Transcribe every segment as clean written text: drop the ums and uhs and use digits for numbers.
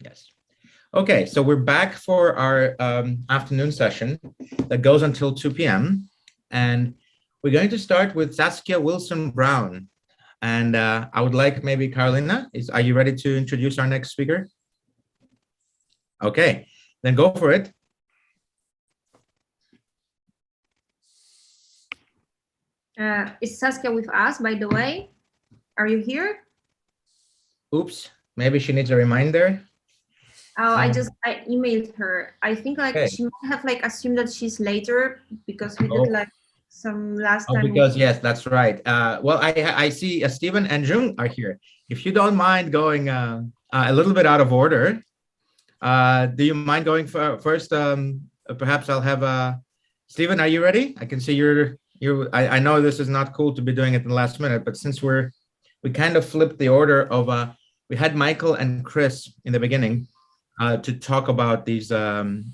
Yes. Okay, so we're back for our afternoon session that goes until 2 p.m. And we're going to start with Saskia Wilson-Brown. And I would like maybe Carolina, are you ready to introduce our next speaker? Okay, then go for it. Is Saskia with us, by the way? Are you here? Oops, maybe she needs a reminder. Oh, I emailed her. I think okay. She might have assumed that she's later because we did some last time. Because yes, that's right. Well, I see Stephen and Xun are here. If you don't mind going a little bit out of order, do you mind going first? Perhaps I'll have Stephen, are you ready? I can see I know this is not cool to be doing it in the last minute, but since we kind of flipped the order of we had Michael and Chris in the beginning to talk about these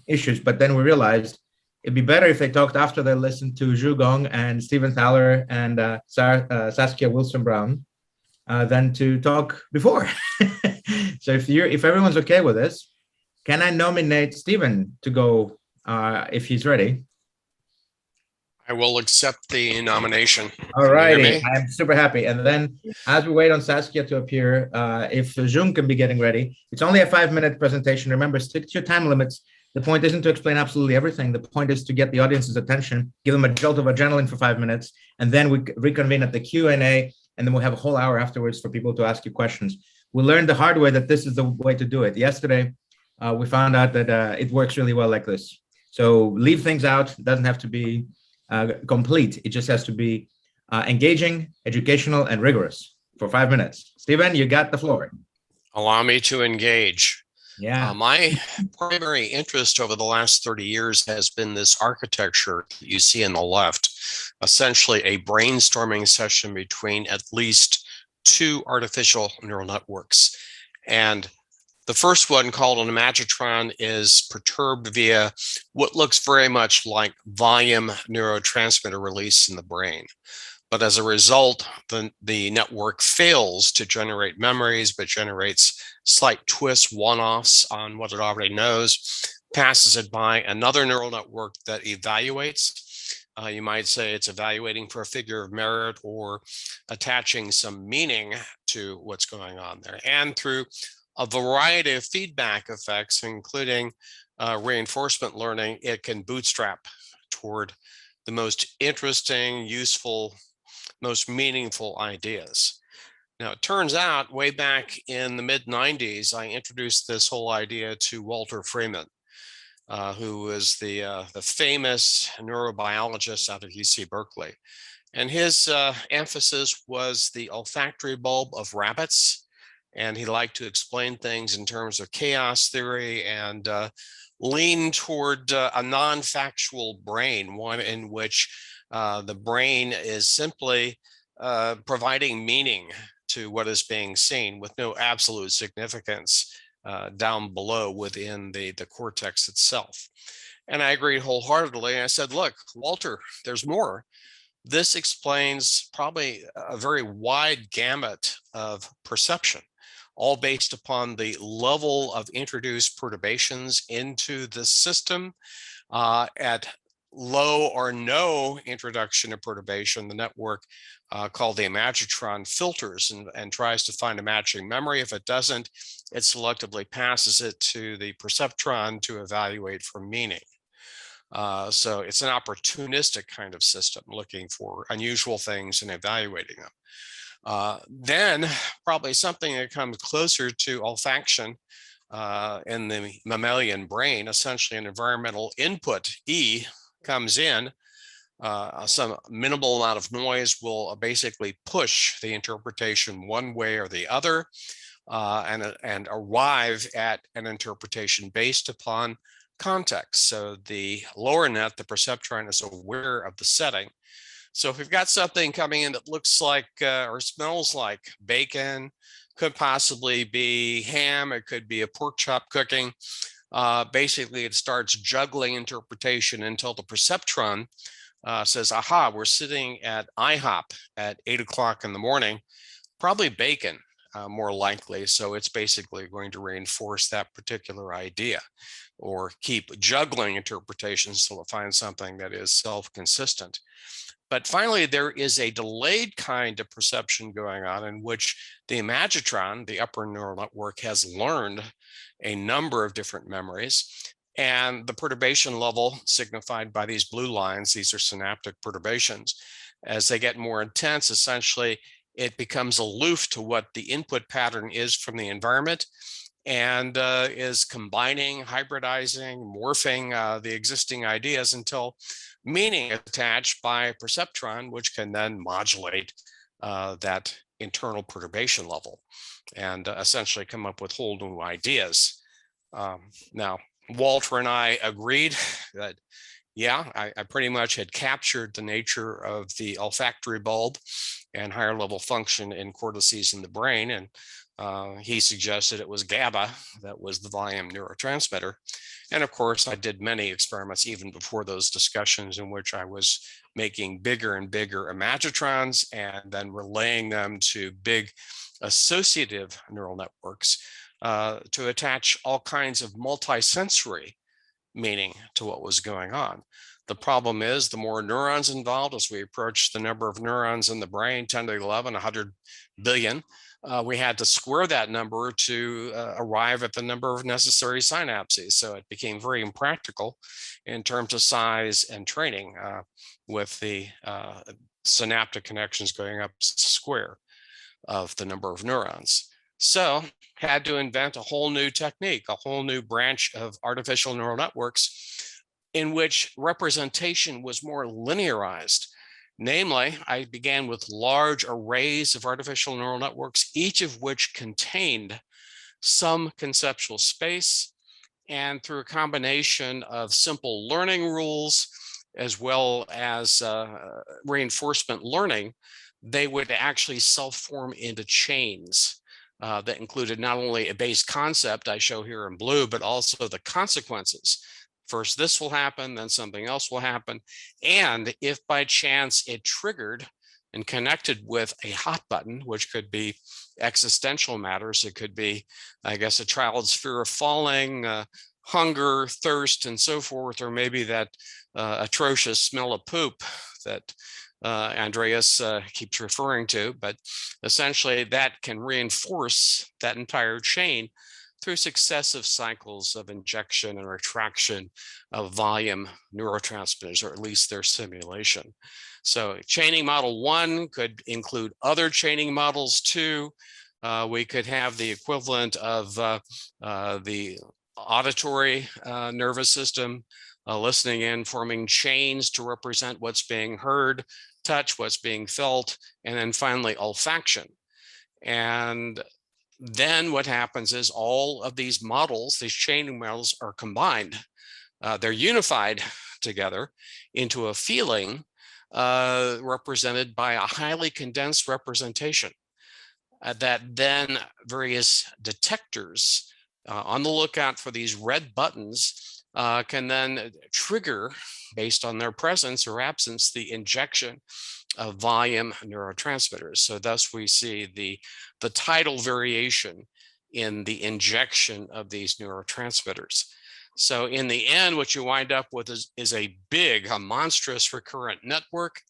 issues, but then we realized it'd be better if they talked after they listened to Xun Gong and Stephen Thaler and Saskia Wilson-Brown than to talk before. So if everyone's okay with this, can I nominate Stephen to go if he's ready? I will accept the nomination. All righty, I'm super happy. And then as we wait on Saskia to appear, if Xun can be getting ready, it's only a 5-minute presentation. Remember, stick to your time limits. The point isn't to explain absolutely everything. The point is to get the audience's attention, give them a jolt of adrenaline for 5 minutes, and then we reconvene at the Q&A, and then we'll have a whole hour afterwards for people to ask you questions. We learned the hard way that this is the way to do it. Yesterday, we found out that it works really well like this. So leave things out. It doesn't have to be complete. It just has to be engaging, educational, and rigorous for 5 minutes. Stephen, you got the floor. Allow me to engage. Yeah. My primary interest over the last 30 years has been this architecture that you see on the left, essentially a brainstorming session between at least 2 artificial neural networks. And the first one, called an imaginatron, is perturbed via what looks very much like volume neurotransmitter release in the brain. But as a result, the network fails to generate memories, but generates slight twists, one-offs on what it already knows, passes it by another neural network that evaluates. You might say it's evaluating for a figure of merit or attaching some meaning to what's going on there. And through a variety of feedback effects, including reinforcement learning, it can bootstrap toward the most interesting, useful, most meaningful ideas. Now, it turns out way back in the mid-90s, I introduced this whole idea to Walter Freeman, who was the famous neurobiologist out of UC Berkeley. And his emphasis was the olfactory bulb of rabbits. And he liked to explain things in terms of chaos theory and lean toward a non-factual brain, one in which the brain is simply providing meaning to what is being seen with no absolute significance down below within the cortex itself. And I agreed wholeheartedly. I said, look, Walter, there's more. This explains probably a very wide gamut of perception, all based upon the level of introduced perturbations into the system. At low or no introduction of perturbation, the network called the imaginatron filters and tries to find a matching memory. If it doesn't, it selectively passes it to the perceptron to evaluate for meaning. So it's an opportunistic kind of system, looking for unusual things and evaluating them. Then probably something that comes closer to olfaction in the mammalian brain, essentially an environmental input, E, comes in, some minimal amount of noise will basically push the interpretation one way or the other, and arrive at an interpretation based upon context. So the lower net, the perceptron, is aware of the setting. So if we've got something coming in that looks like or smells like bacon, could possibly be ham, it could be a pork chop cooking. Basically, it starts juggling interpretation until the perceptron says, aha, we're sitting at IHOP at 8 o'clock in the morning, probably bacon. more likely. So it's basically going to reinforce that particular idea or keep juggling interpretations till it finds something that is self-consistent. But finally, there is a delayed kind of perception going on in which the imaginatron, the upper neural network, has learned a number of different memories. And the perturbation level signified by these blue lines, these are synaptic perturbations. As they get more intense, essentially, it becomes aloof to what the input pattern is from the environment and is combining, hybridizing, morphing the existing ideas until meaning is attached by a perceptron, which can then modulate that internal perturbation level and essentially come up with whole new ideas. Now, Walter and I agreed that, yeah, I pretty much had captured the nature of the olfactory bulb and higher level function in cortices in the brain. And he suggested it was GABA that was the volume neurotransmitter. And of course, I did many experiments even before those discussions in which I was making bigger and bigger imagitrons and then relaying them to big associative neural networks to attach all kinds of multisensory meaning to what was going on. The problem is the more neurons involved, as we approach the number of neurons in the brain, 10 to the 11, 100 billion, we had to square that number to arrive at the number of necessary synapses. So it became very impractical in terms of size and training with the synaptic connections going up square of the number of neurons. So had to invent a whole new technique, a whole new branch of artificial neural networks in which representation was more linearized. Namely, I began with large arrays of artificial neural networks, each of which contained some conceptual space. And through a combination of simple learning rules, as well as reinforcement learning, they would actually self-form into chains that included not only a base concept I show here in blue, but also the consequences. First, this will happen, then something else will happen. And if by chance it triggered and connected with a hot button, which could be existential matters, it could be, I guess, a child's fear of falling, hunger, thirst, and so forth, or maybe that atrocious smell of poop that Andreas keeps referring to, but essentially that can reinforce that entire chain through successive cycles of injection and retraction of volume neurotransmitters, or at least their simulation. So chaining model 1 could include other chaining models too. We could have the equivalent of the auditory nervous system, listening in, forming chains to represent what's being heard, touch, what's being felt, and then finally olfaction. And then what happens is all of these models, these chaining models, are combined. They're unified together into a feeling represented by a highly condensed representation that then various detectors on the lookout for these red buttons can then trigger, based on their presence or absence, the injection of volume neurotransmitters. So thus we see the tidal variation in the injection of these neurotransmitters. So in the end, what you wind up with is a monstrous recurrent network.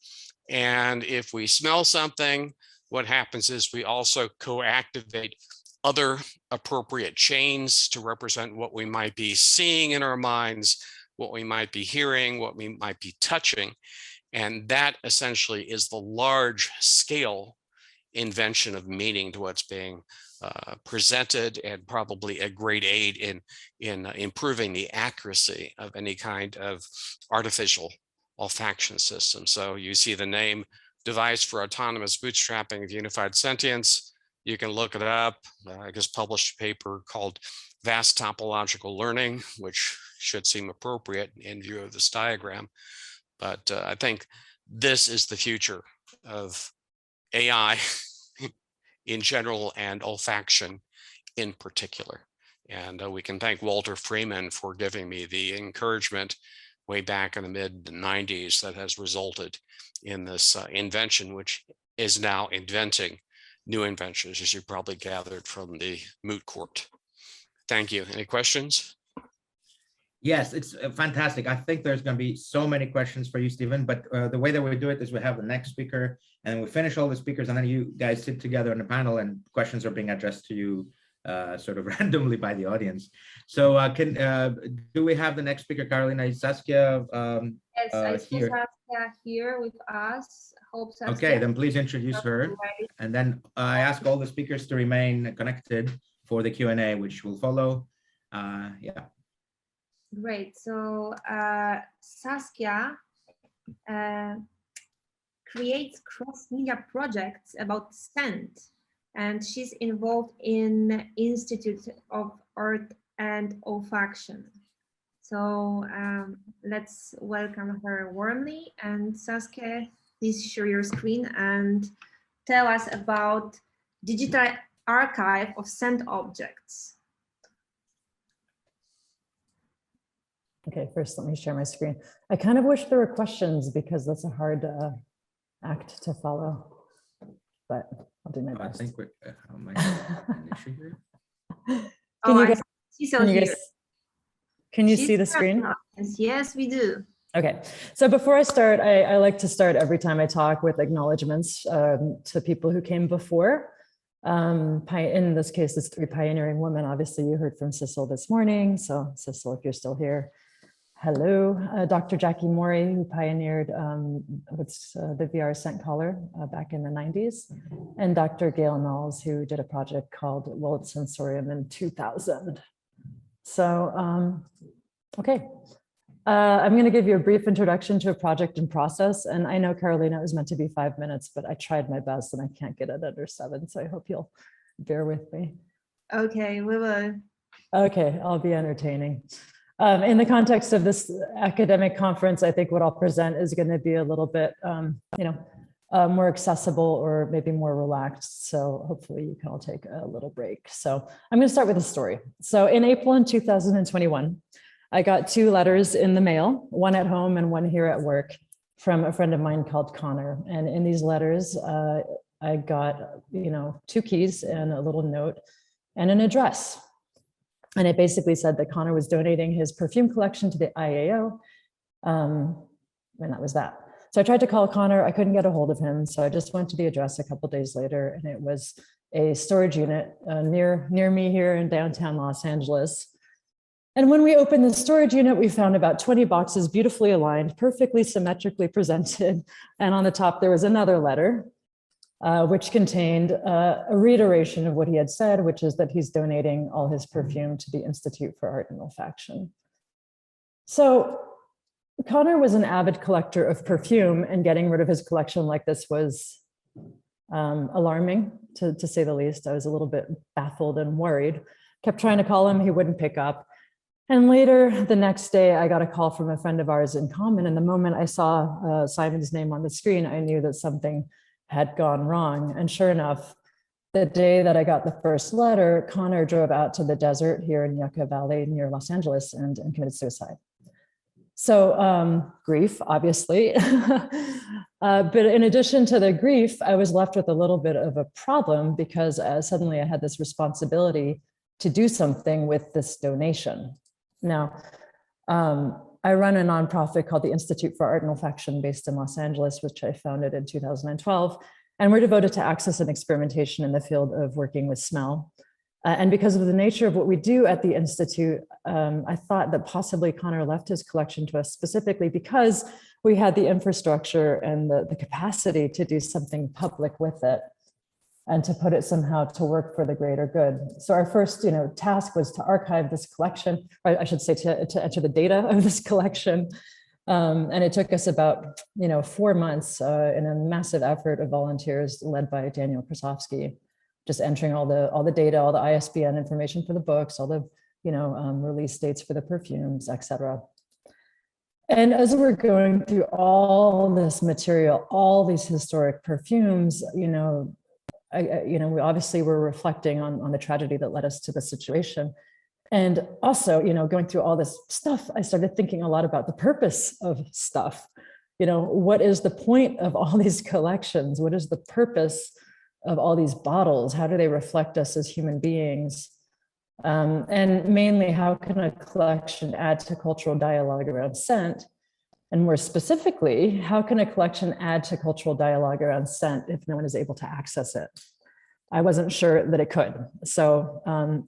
And if we smell something, what happens is we also co-activate other appropriate chains to represent what we might be seeing in our minds, what we might be hearing, what we might be touching. And that essentially is the large scale invention of meaning to what's being presented, and probably a great aid in improving the accuracy of any kind of artificial olfaction system. So you see the name Device for Autonomous Bootstrapping of Unified Sentience. You can look it up. I just published a paper called Vast Topological Learning, which should seem appropriate in view of this diagram. But I think this is the future of AI in general and olfaction in particular. And we can thank Walter Freeman for giving me the encouragement way back in the mid-90s that has resulted in this invention, which is now inventing new inventions, as you probably gathered from the moot court. Thank you. Any questions? Yes, it's fantastic. I think there's going to be so many questions for you, Stephen, but the way that we do it is we have the next speaker and we finish all the speakers and then you guys sit together on the panel and questions are being addressed to you sort of randomly by the audience. So do we have the next speaker, Carolina? Is Saskia Yes, I see here? Saskia here with us. Hope Saskia. Okay, then please introduce her. And then I ask all the speakers to remain connected for the Q&A, which will follow. Yeah. Great. So Saskia creates cross-media projects about scent, and she's involved in Institute of Art and Olfaction. So let's welcome her warmly. And Saskia, please share your screen and tell us about digital archive of scent objects. Okay, first let me share my screen. I kind of wish there were questions because that's a hard act to follow, but I'll do my best. I think we're, an issue here. Can you see the screen? Yes, we do. Okay, so before I start, I like to start every time I talk with acknowledgements to people who came before. In this case, it's 3 pioneering women. Obviously, you heard from Sissel this morning. So Sissel, if you're still here, hello. Dr. Jackie Morey, who pioneered the VR scent collar back in the 90s. And Dr. Gail Knowles, who did a project called World Sensorium in 2000. So, okay. I'm going to give you a brief introduction to a project and process. And I know, Carolina, it was meant to be 5 minutes, but I tried my best and I can't get it under 7. So I hope you'll bear with me. Okay, we will. Okay, I'll be entertaining. In the context of this academic conference, I think what I'll present is going to be a little bit, more accessible or maybe more relaxed. So hopefully you can all take a little break. So I'm going to start with a story. So in April in 2021, I got 2 letters in the mail, one at home and one here at work, from a friend of mine called Connor. And in these letters, I got, 2 keys and a little note and an address. And it basically said that Connor was donating his perfume collection to the IAO. And that was that. So I tried to call Connor. I couldn't get a hold of him. So I just went to the address a couple of days later, and it was a storage unit near me here in downtown Los Angeles. And when we opened the storage unit, we found about 20 boxes beautifully aligned, perfectly symmetrically presented. And on the top, there was another letter, which contained a reiteration of what he had said, which is that he's donating all his perfume to the Institute for Art and Olfaction. So Connor was an avid collector of perfume, and getting rid of his collection like this was alarming, to say the least. I was a little bit baffled and worried. Kept trying to call him, he wouldn't pick up. And later the next day, I got a call from a friend of ours in common. And the moment I saw Simon's name on the screen, I knew that something had gone wrong. And sure enough, the day that I got the first letter, Connor drove out to the desert here in Yucca Valley near Los Angeles and committed suicide. So grief, obviously. But in addition to the grief, I was left with a little bit of a problem because suddenly I had this responsibility to do something with this donation. Now, I run a nonprofit called the Institute for Art and Olfaction based in Los Angeles, which I founded in 2012. And we're devoted to access and experimentation in the field of working with smell. And because of the nature of what we do at the Institute, I thought that possibly Connor left his collection to us specifically because we had the infrastructure and the capacity to do something public with it and to put it somehow to work for the greater good. So our first task was to archive this collection, or I should say to enter the data of this collection. And it took us about 4 months in a massive effort of volunteers led by Daniel Krasovsky, just entering all the data, all the ISBN information for the books, all the release dates for the perfumes, etc. And as we're going through all this material, all these historic perfumes, we obviously were reflecting on the tragedy that led us to the situation. And also, going through all this stuff, I started thinking a lot about the purpose of stuff. What is the point of all these collections? What is the purpose of all these bottles? How do they reflect us as human beings? And mainly, how can a collection add to cultural dialogue around scent? And more specifically, how can a collection add to cultural dialogue around scent if no one is able to access it? I wasn't sure that it could. So,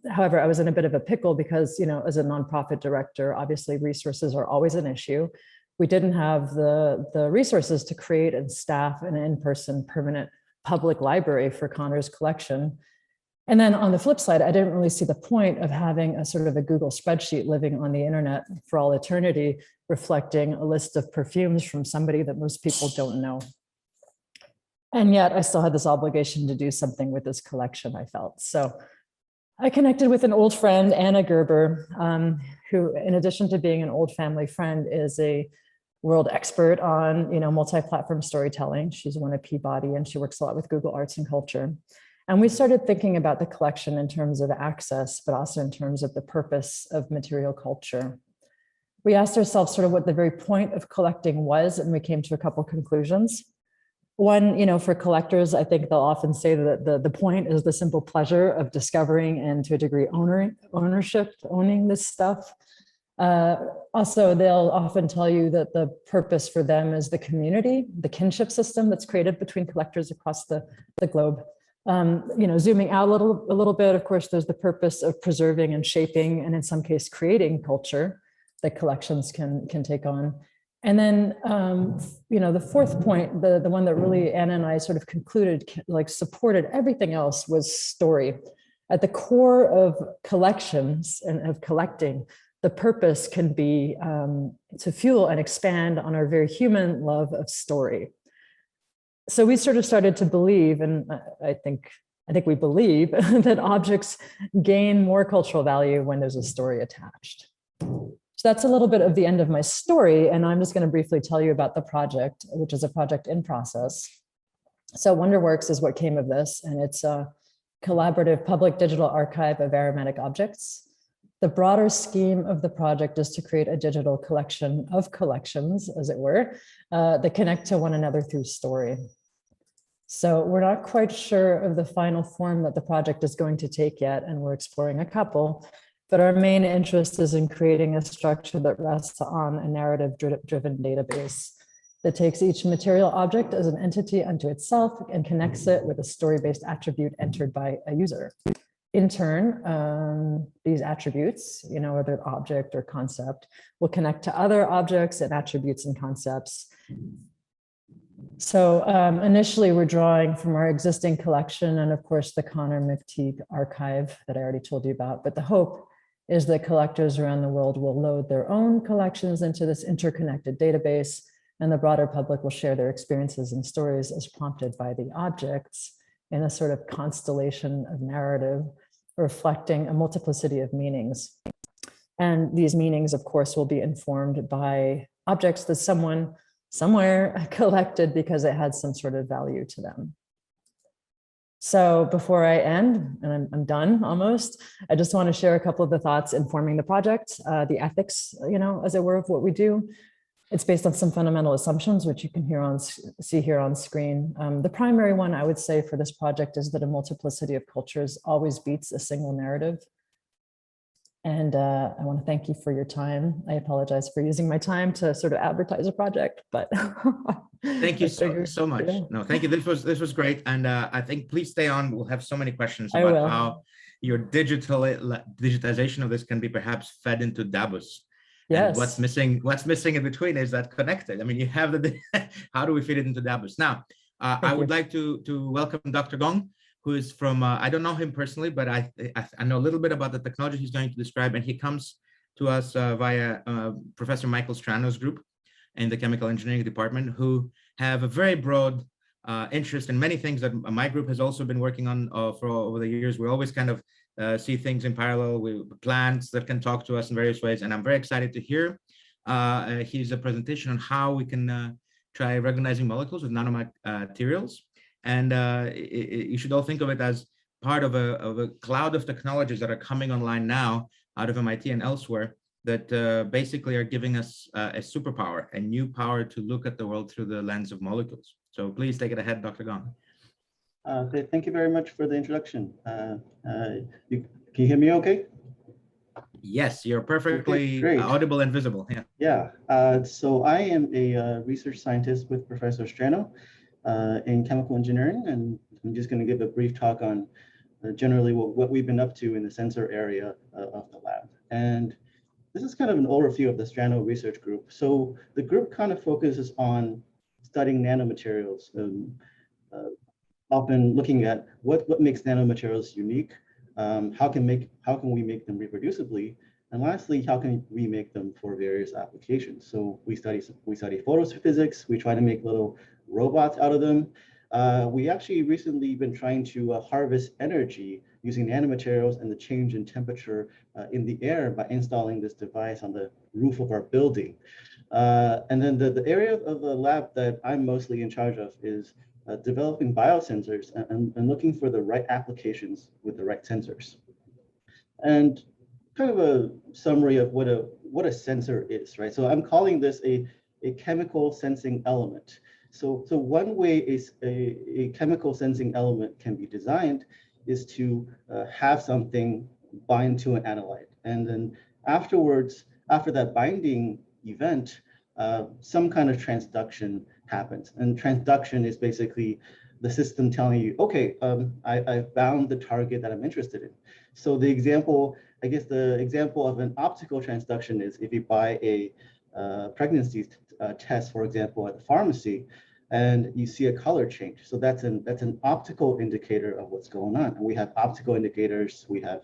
however, I was in a bit of a pickle because, as a nonprofit director, obviously resources are always an issue. We didn't have the resources to create and staff an in-person permanent public library for Connor's collection. And then on the flip side, I didn't really see the point of having a sort of a Google spreadsheet living on the internet for all eternity, reflecting a list of perfumes from somebody that most people don't know. And yet I still had this obligation to do something with this collection, I felt. So I connected with an old friend, Anna Gerber, who, in addition to being an old family friend, is a world expert on multi-platform storytelling. She's won a Peabody and she works a lot with Google Arts and Culture. And we started thinking about the collection in terms of access, but also in terms of the purpose of material culture. We asked ourselves sort of what the very point of collecting was, and we came to a couple conclusions. One, for collectors, I think they'll often say that the point is the simple pleasure of discovering and, to a degree, owning this stuff. Also, they'll often tell you that the purpose for them is the community, the kinship system that's created between collectors across the globe. Zooming out a little bit, of course, there's the purpose of preserving and shaping, and in some case, creating culture that collections can take on. And then, the fourth point, the one that really Anna and I sort of concluded, supported everything else, was story. At the core of collections and of collecting, the purpose can be to fuel and expand on our very human love of story. So we sort of started to believe, and I think we believe, that objects gain more cultural value when there's a story attached. So that's a little bit of the end of my story, and I'm just going to briefly tell you about the project, which is a project in process. So Wonderworks is what came of this, and it's a collaborative public digital archive of aromatic objects. The broader scheme of the project is to create a digital collection of collections, as it were, that connect to one another through story. So we're not quite sure of the final form that the project is going to take yet, and we're exploring a couple, but our main interest is in creating a structure that rests on a narrative-driven database that takes each material object as an entity unto itself and connects it with a story-based attribute entered by a user. In turn, these attributes, whether object or concept, will connect to other objects and attributes and concepts. So initially, we're drawing from our existing collection and, of course, the Connor McTeague archive that I already told you about. But the hope is that collectors around the world will load their own collections into this interconnected database, and the broader public will share their experiences and stories as prompted by the objects in a sort of constellation of narrative reflecting a multiplicity of meanings. And these meanings, of course, will be informed by objects that someone somewhere collected because it had some sort of value to them. So before I end, and I'm done almost, I just want to share a couple of the thoughts informing the project, the ethics, as it were, of what we do. It's based on some fundamental assumptions, which you can see here on screen. The primary one I would say for this project is that a multiplicity of cultures always beats a single narrative. And I want to thank you for your time. I apologize for using my time to sort of advertise a project, but thank you so much. Yeah. No, thank you. This was great, and I think please stay on. We'll have so many questions about how your digitization of this can be perhaps fed into Davos. Yes. And what's missing in between is that connected. I mean, you have the how do we fit it into Davos? Now, I would like to welcome Dr. Gong, who is from, I don't know him personally, but I know a little bit about the technology he's going to describe, and he comes to us via Professor Michael Strano's group in the chemical engineering department, who have a very broad interest in many things that my group has also been working on for over the years. We always kind of see things in parallel with plants that can talk to us in various ways, and I'm very excited to hear his presentation on how we can try recognizing molecules with nanomaterials. And you should all think of it as part of a cloud of technologies that are coming online now out of MIT and elsewhere that basically are giving us a superpower, a new power to look at the world through the lens of molecules. So please take it ahead, Dr. Gong. Thank you very much for the introduction. Can you hear me okay? Yes, you're perfectly great. audible and visible. Yeah. Yeah, so I am a research scientist with Professor Strano in chemical engineering, and I'm just going to give a brief talk on generally what we've been up to in the sensor area of the lab. And this is kind of an overview of the Strano research group. So the group kind of focuses on studying nanomaterials, often looking at what makes nanomaterials unique, how can we make them reproducibly, and lastly, how can we make them for various applications? So we study photophysics. We try to make little robots out of them. We actually recently been trying to harvest energy using nanomaterials and the change in temperature in the air by installing this device on the roof of our building. And then the area of the lab that I'm mostly in charge of is developing biosensors and looking for the right applications with the right sensors. And kind of a summary of what a sensor is, right? So I'm calling this a chemical sensing element. So one way a chemical sensing element can be designed is to have something bind to an analyte. And then afterwards, after that binding event, some kind of transduction happens. And transduction is basically the system telling you, okay, I've bound the target that I'm interested in. So the example of an optical transduction is if you buy a pregnancy test, for example, at the pharmacy, and you see a color change. So that's an optical indicator of what's going on. And we have optical indicators, we have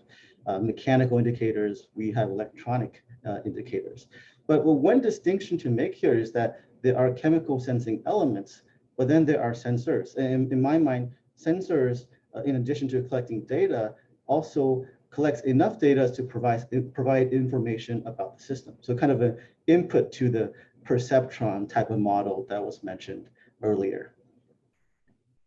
mechanical indicators, we have electronic indicators. But one distinction to make here is that there are chemical sensing elements, but then there are sensors. And in my mind, sensors, in addition to collecting data, also collects enough data to provide information about the system. So kind of an input to the perceptron type of model that was mentioned earlier.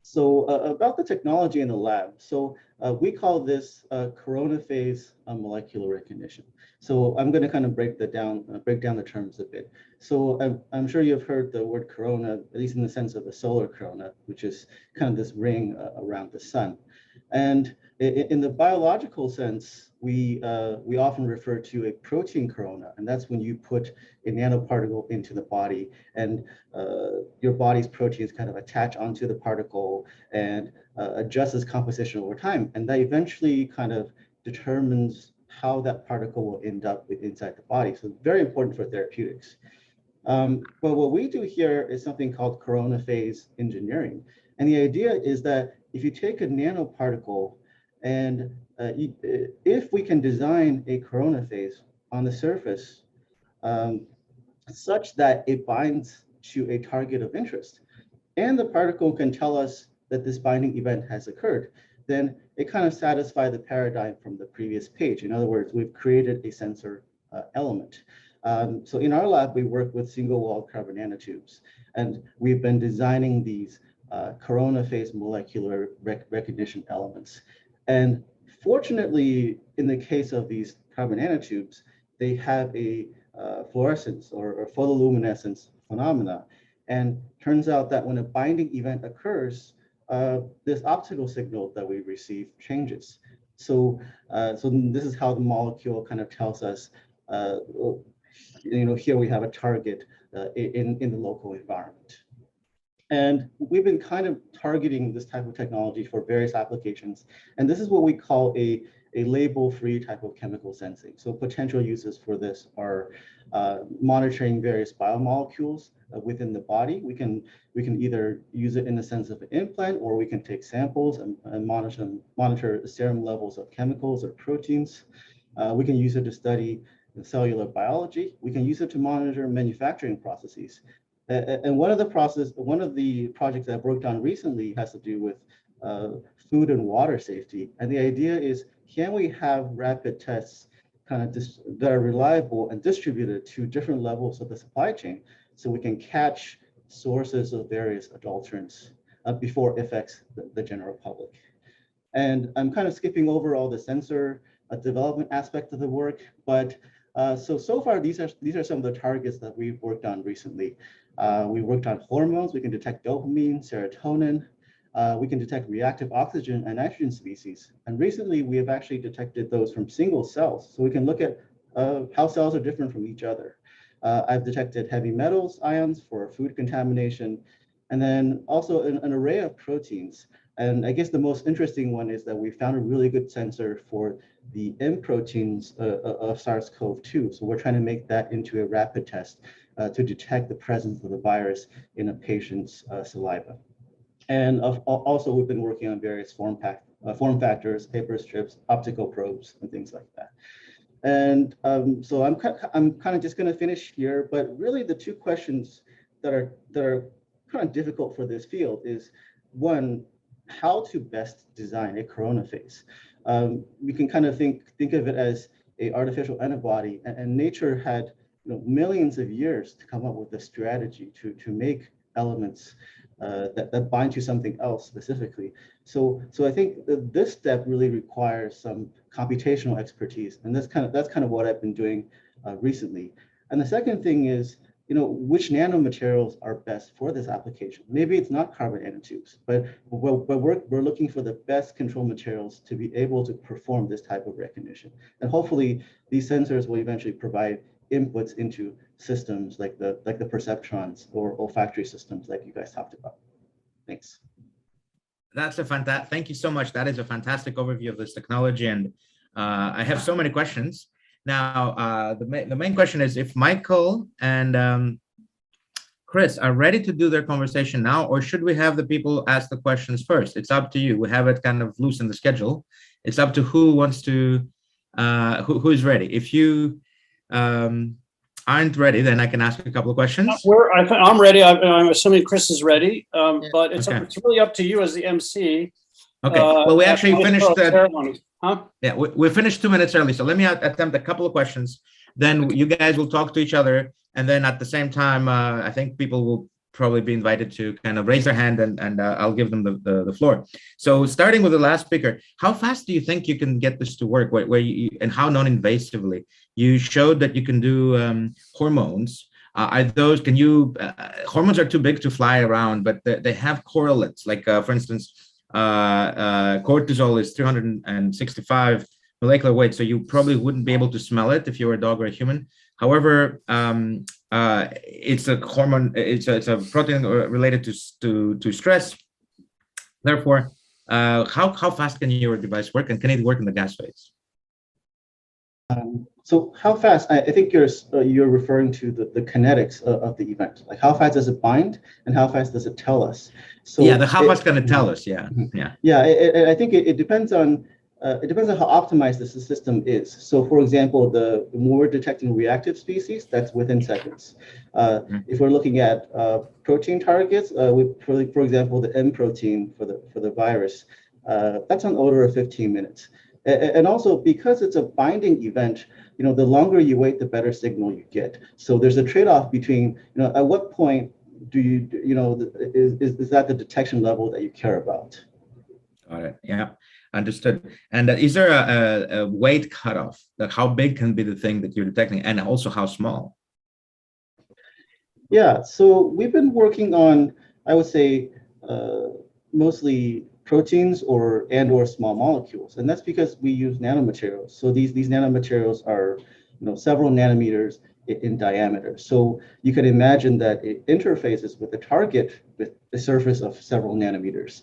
So about the technology in the lab. So we call this corona phase molecular recognition. So I'm going to kind of break down the terms a bit. So I'm sure you've heard the word corona, at least in the sense of a solar corona, which is kind of this ring around the sun. And in the biological sense, we often refer to a protein corona, and that's when you put a nanoparticle into the body, and your body's proteins kind of attach onto the particle and adjust its composition over time, and that eventually kind of determines how that particle will end up inside the body. So very important for therapeutics. But what we do here is something called corona phase engineering, and the idea is that if you take a nanoparticle and if we can design a corona phase on the surface such that it binds to a target of interest, and the particle can tell us that this binding event has occurred, then it kind of satisfies the paradigm from the previous page. In other words, we've created a sensor element. So in our lab, we work with single-walled carbon nanotubes, and we've been designing these corona phase molecular recognition elements. And fortunately, in the case of these carbon nanotubes, they have a fluorescence or photoluminescence phenomena. And turns out that when a binding event occurs, this optical signal that we receive changes. So, so this is how the molecule kind of tells us, here we have a target in the local environment. And we've been kind of targeting this type of technology for various applications. And this is what we call a label-free type of chemical sensing. So potential uses for this are monitoring various biomolecules within the body. We can either use it in the sense of an implant, or we can take samples and monitor serum levels of chemicals or proteins. We can use it to study cellular biology. We can use it to monitor manufacturing processes. And one of the projects that I've worked on recently has to do with food and water safety. And the idea is, can we have rapid tests kind of that are reliable and distributed to different levels of the supply chain, so we can catch sources of various adulterants before it affects the general public. And I'm kind of skipping over all the sensor development aspect of the work, but so far these are some of the targets that we've worked on recently. We worked on hormones. We can detect dopamine, serotonin. We can detect reactive oxygen and nitrogen species. And recently, we have actually detected those from single cells. So we can look at how cells are different from each other. I've detected heavy metals ions for food contamination, and then also an array of proteins. And I guess the most interesting one is that we found a really good sensor for the M proteins of SARS-CoV-2. So we're trying to make that into a rapid test to detect the presence of the virus in a patient's saliva. And also, we've been working on various form factors, paper strips, optical probes, and things like that. And so I'm kind of just going to finish here. But really, the two questions that are kind of difficult for this field is, one, how to best design a coronaphase. We can kind of think of it as an artificial antibody, and nature had millions of years to come up with a strategy to make elements that bind to something else specifically. So I think that this step really requires some computational expertise, and that's kind of what I've been doing recently. And the second thing is, which nanomaterials are best for this application? Maybe it's not carbon nanotubes, but we're looking for the best control materials to be able to perform this type of recognition. And hopefully these sensors will eventually provide inputs into systems like the perceptrons or olfactory systems like you guys talked about. Thanks. That's a fantastic, thank you so much. That is a fantastic overview of this technology. And I have so many questions. Now, the main question is if Michael and Chris are ready to do their conversation now, or should we have the people ask the questions first? It's up to you. We have it kind of loose in the schedule. It's up to who wants to, who is ready. If you aren't ready, then I can ask a couple of questions. I'm ready. I'm assuming Chris is ready, but it's really up to you as the MC. Okay. Well, we actually finished ceremony. Huh? Yeah, we finished 2 minutes early, so let me attempt a couple of questions. Then you guys will talk to each other, and then at the same time, I think people will probably be invited to kind of raise their hand, and I'll give them the floor. So starting with the last speaker, how fast do you think you can get this to work? Where you and how non-invasively? You showed that you can do hormones. Are those? Can you? Hormones are too big to fly around, but they have correlates. Like for instance, cortisol is 365 molecular weight, so you probably wouldn't be able to smell it if you were a dog or a human. However, it's a hormone. It's a protein related to stress. Therefore, how fast can your device work, and can it work in the gas phase? So how fast? I think you're referring to the kinetics of the event. Like how fast does it bind, and how fast does it tell us? So yeah, how fast can it tell us? Yeah. I think it depends on how optimized the system is. So, for example, when we're detecting reactive species, that's within seconds. If we're looking at protein targets, for example, the M protein for the virus, that's on order of 15 minutes. And also, because it's a binding event, the longer you wait, the better signal you get. So there's a trade-off between, at what point do you, is that the detection level that you care about? Got it. Yeah, understood. And is there a weight cutoff? Like how big can be the thing that you're detecting, and also how small? Yeah, so we've been working on, I would say, mostly proteins or small molecules, and that's because we use nanomaterials. So these nanomaterials are, several nanometers in diameter. So you can imagine that it interfaces with the target with a surface of several nanometers.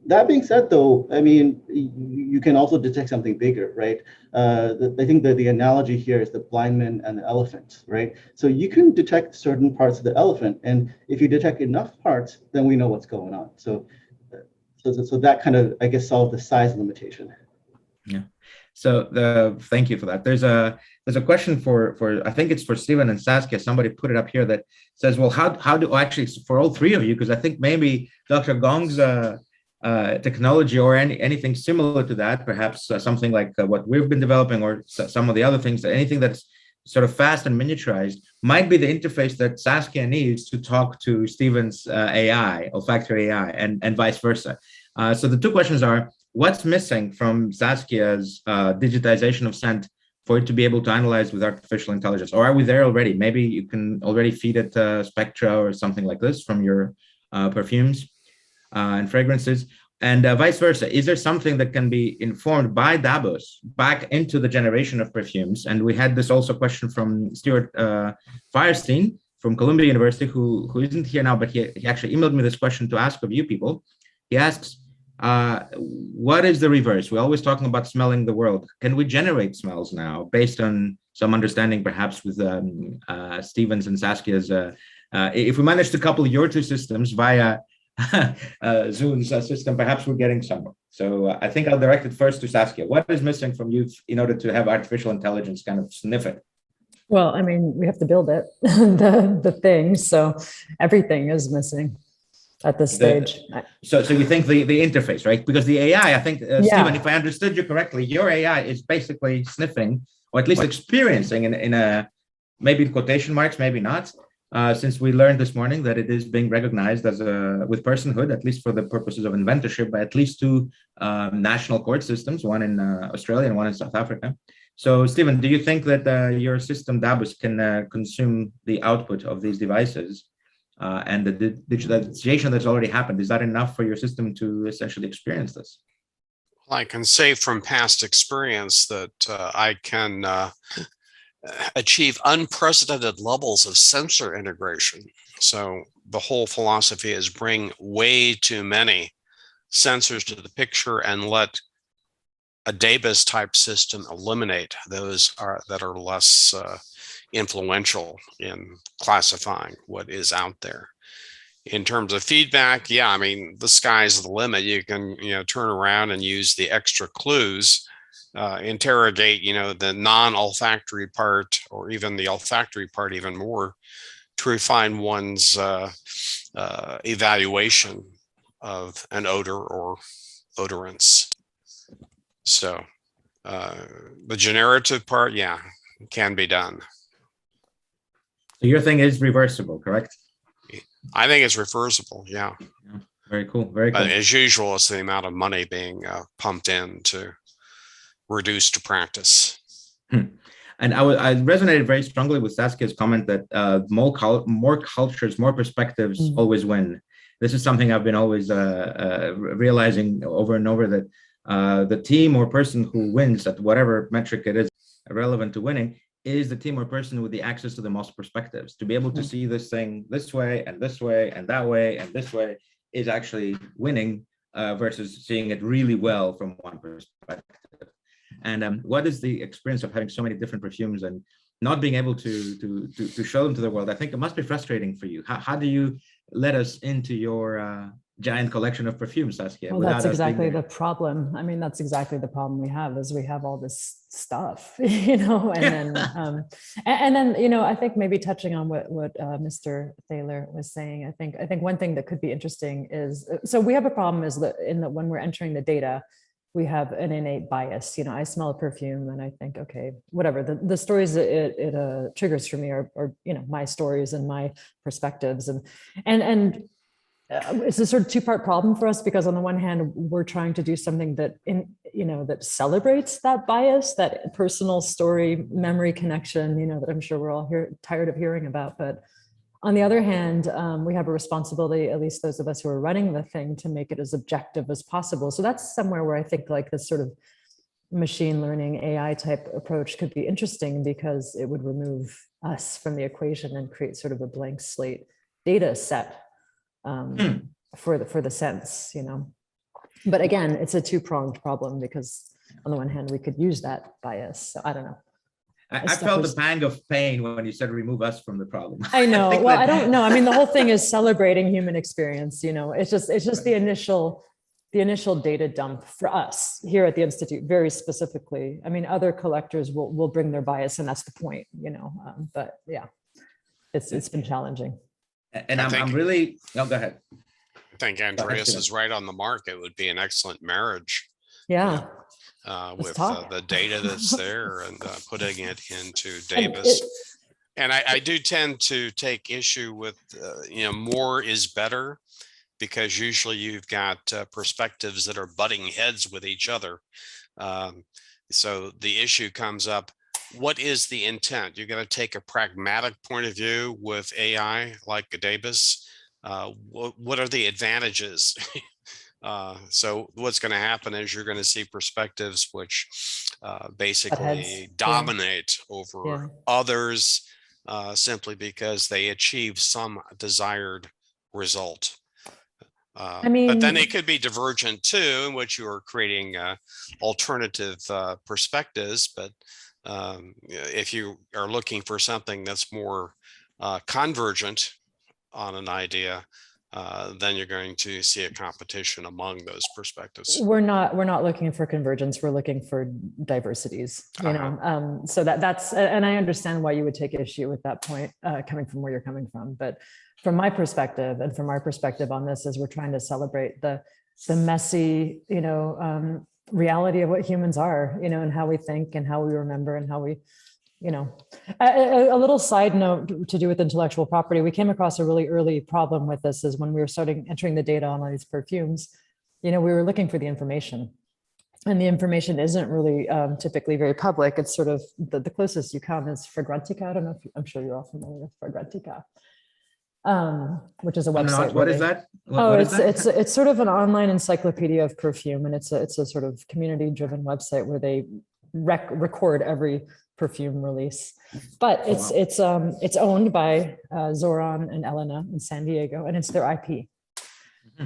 That being said, though, I mean, you can also detect something bigger, right? I think that the analogy here is the blind man and the elephant, right? So you can detect certain parts of the elephant, and if you detect enough parts, then we know what's going on. So that kind of, I guess, solved the size limitation. Yeah. So thank you for that. There's a question for I think it's for Stephen and Saskia. Somebody put it up here that says, well, how do actually for all three of you, because I think maybe Dr. Gong's technology or anything similar to that, perhaps something like what we've been developing, or some of the other things, anything that's sort of fast and miniaturized might be the interface that Saskia needs to talk to Stephen's AI, olfactory AI, and vice versa. So the two questions are, what's missing from Saskia's digitization of scent for it to be able to analyze with artificial intelligence? Or are we there already? Maybe you can already feed it spectra or something like this from your perfumes. and fragrances, and vice versa. Is there something that can be informed by Davos back into the generation of perfumes? And we had this also question from Stuart Firestein from Columbia University, who isn't here now, but he actually emailed me this question to ask of you people. He asks, what is the reverse? We're always talking about smelling the world. Can we generate smells now based on some understanding, perhaps with Stephen's and Saskia's? If we manage to couple your two systems via Xun's system, perhaps we're getting somewhere. So I think I'll direct it first to Saskia. What is missing from you in order to have artificial intelligence kind of sniff it? Well, I mean, we have to build it, the thing. So everything is missing at this stage. So you think the interface, right? Because the AI, I think, Stephen, if I understood you correctly, your AI is basically sniffing, or at least experiencing in a, maybe in quotation marks, maybe not, since we learned this morning that it is being recognized as with personhood, at least for the purposes of inventorship, by at least two national court systems, one in Australia and one in South Africa. So, Stephen, do you think that your system Davos can consume the output of these devices and the digitalization that's already happened? Is that enough for your system to essentially experience this? I can say from past experience that I can achieve unprecedented levels of sensor integration. So the whole philosophy is bring way too many sensors to the picture and let a Davis type system eliminate those that are less influential in classifying what is out there. In terms of feedback, yeah, I mean, the sky's the limit. You can, turn around and use the extra clues, interrogate, the non-olfactory part, or even the olfactory part even more, to refine one's evaluation of an odor or odorants. So the generative part, yeah, can be done. So your thing is reversible, correct? I think it's reversible, yeah. Very cool, very cool. But as usual, it's the amount of money being pumped in to reduce to practice. And I resonated very strongly with Saskia's comment that more cultures, more perspectives always win. This is something I've been always realizing over and over, that the team or person who wins at whatever metric it is relevant to winning is the team or person with the access to the most perspectives. To be able to see this thing this way and this way and that way and this way is actually winning versus seeing it really well from one perspective. And what is the experience of having so many different perfumes and not being able to show them to the world? I think it must be frustrating for you. How do you let us into your giant collection of perfumes, Saskia? Well, that's exactly the problem. I mean, that's exactly the problem we have, is we have all this stuff, and then, I think maybe touching on what Mr. Thaler was saying, I think one thing that could be interesting is, so we have a problem is that when we're entering the data, we have an innate bias. I smell a perfume and I think, okay, whatever, the stories it triggers for me are my stories and my perspectives, and it's a sort of two-part problem for us, because on the one hand, we're trying to do something that that celebrates that bias, that personal story, memory connection, that I'm sure we're all tired of hearing about. But on the other hand, we have a responsibility, at least those of us who are running the thing, to make it as objective as possible. So that's somewhere where I think like this sort of machine learning AI type approach could be interesting, because it would remove us from the equation and create sort of a blank slate data set for the sense, But again, it's a two-pronged problem, because on the one hand, we could use that bias. So I don't know. I felt the pang of pain when you said remove us from the problem. I know. I don't know. I mean, the whole thing is celebrating human experience. It's just the initial data dump for us here at the Institute, very specifically. I mean, other collectors will bring their bias, and that's the point, But yeah, it's been challenging. And I'm really, no, go ahead. I think Andreas is right on the mark. It would be an excellent marriage. Yeah. With the data that's there and putting it into Davis. And I do tend to take issue with, more is better, because usually you've got perspectives that are butting heads with each other. So the issue comes up, what is the intent? You're going to take a pragmatic point of view with AI like Davis, what are the advantages? So what's going to happen is you're going to see perspectives which basically dominate over others simply because they achieve some desired result. I mean, but then it could be divergent too, in which you are creating alternative perspectives. But if you are looking for something that's more convergent on an idea, then you're going to see a competition among those perspectives. We're not looking for convergence. We're looking for diversities, you know. So that's, and I understand why you would take issue with that point coming from where you're coming from. But from my perspective and from our perspective on this, is we're trying to celebrate the messy, you know, reality of what humans are, you know, and how we think and how we remember and how we, you know. A little side note to do with intellectual property, we came across a really early problem with this is when we were entering the data on all these perfumes, you know, we were looking for the information. And the information isn't really typically very public. It's sort of the closest you come is Fragrantica. I don't know if I'm sure you're all familiar with Fragrantica, which is a website. What is that? It's sort of an online encyclopedia of perfume, and it's a sort of community-driven website where they record every perfume release. But it's owned by Zoran and Elena in San Diego, and it's their IP.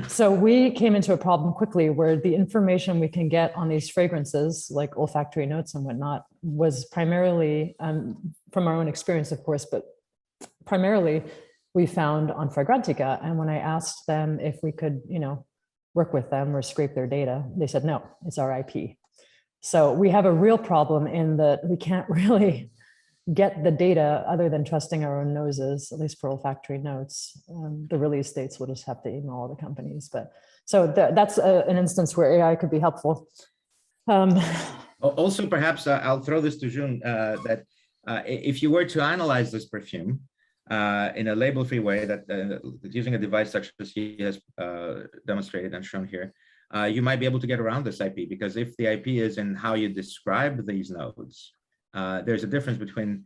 So we came into a problem quickly where the information we can get on these fragrances, like olfactory notes and whatnot, was primarily from our own experience, of course, but primarily we found on Fragrantica. And when I asked them if we could, you know, work with them or scrape their data, they said, no, it's our IP. So we have a real problem in that we can't really get the data other than trusting our own noses, at least for olfactory notes. The release dates, we'll just have to email all the companies. But so that's an instance where AI could be helpful. Also, perhaps I'll throw this to Xun, that if you were to analyze this perfume in a label-free way, that using a device such as he has demonstrated and shown here, you might be able to get around this IP, because if the IP is in how you describe these notes, there's a difference between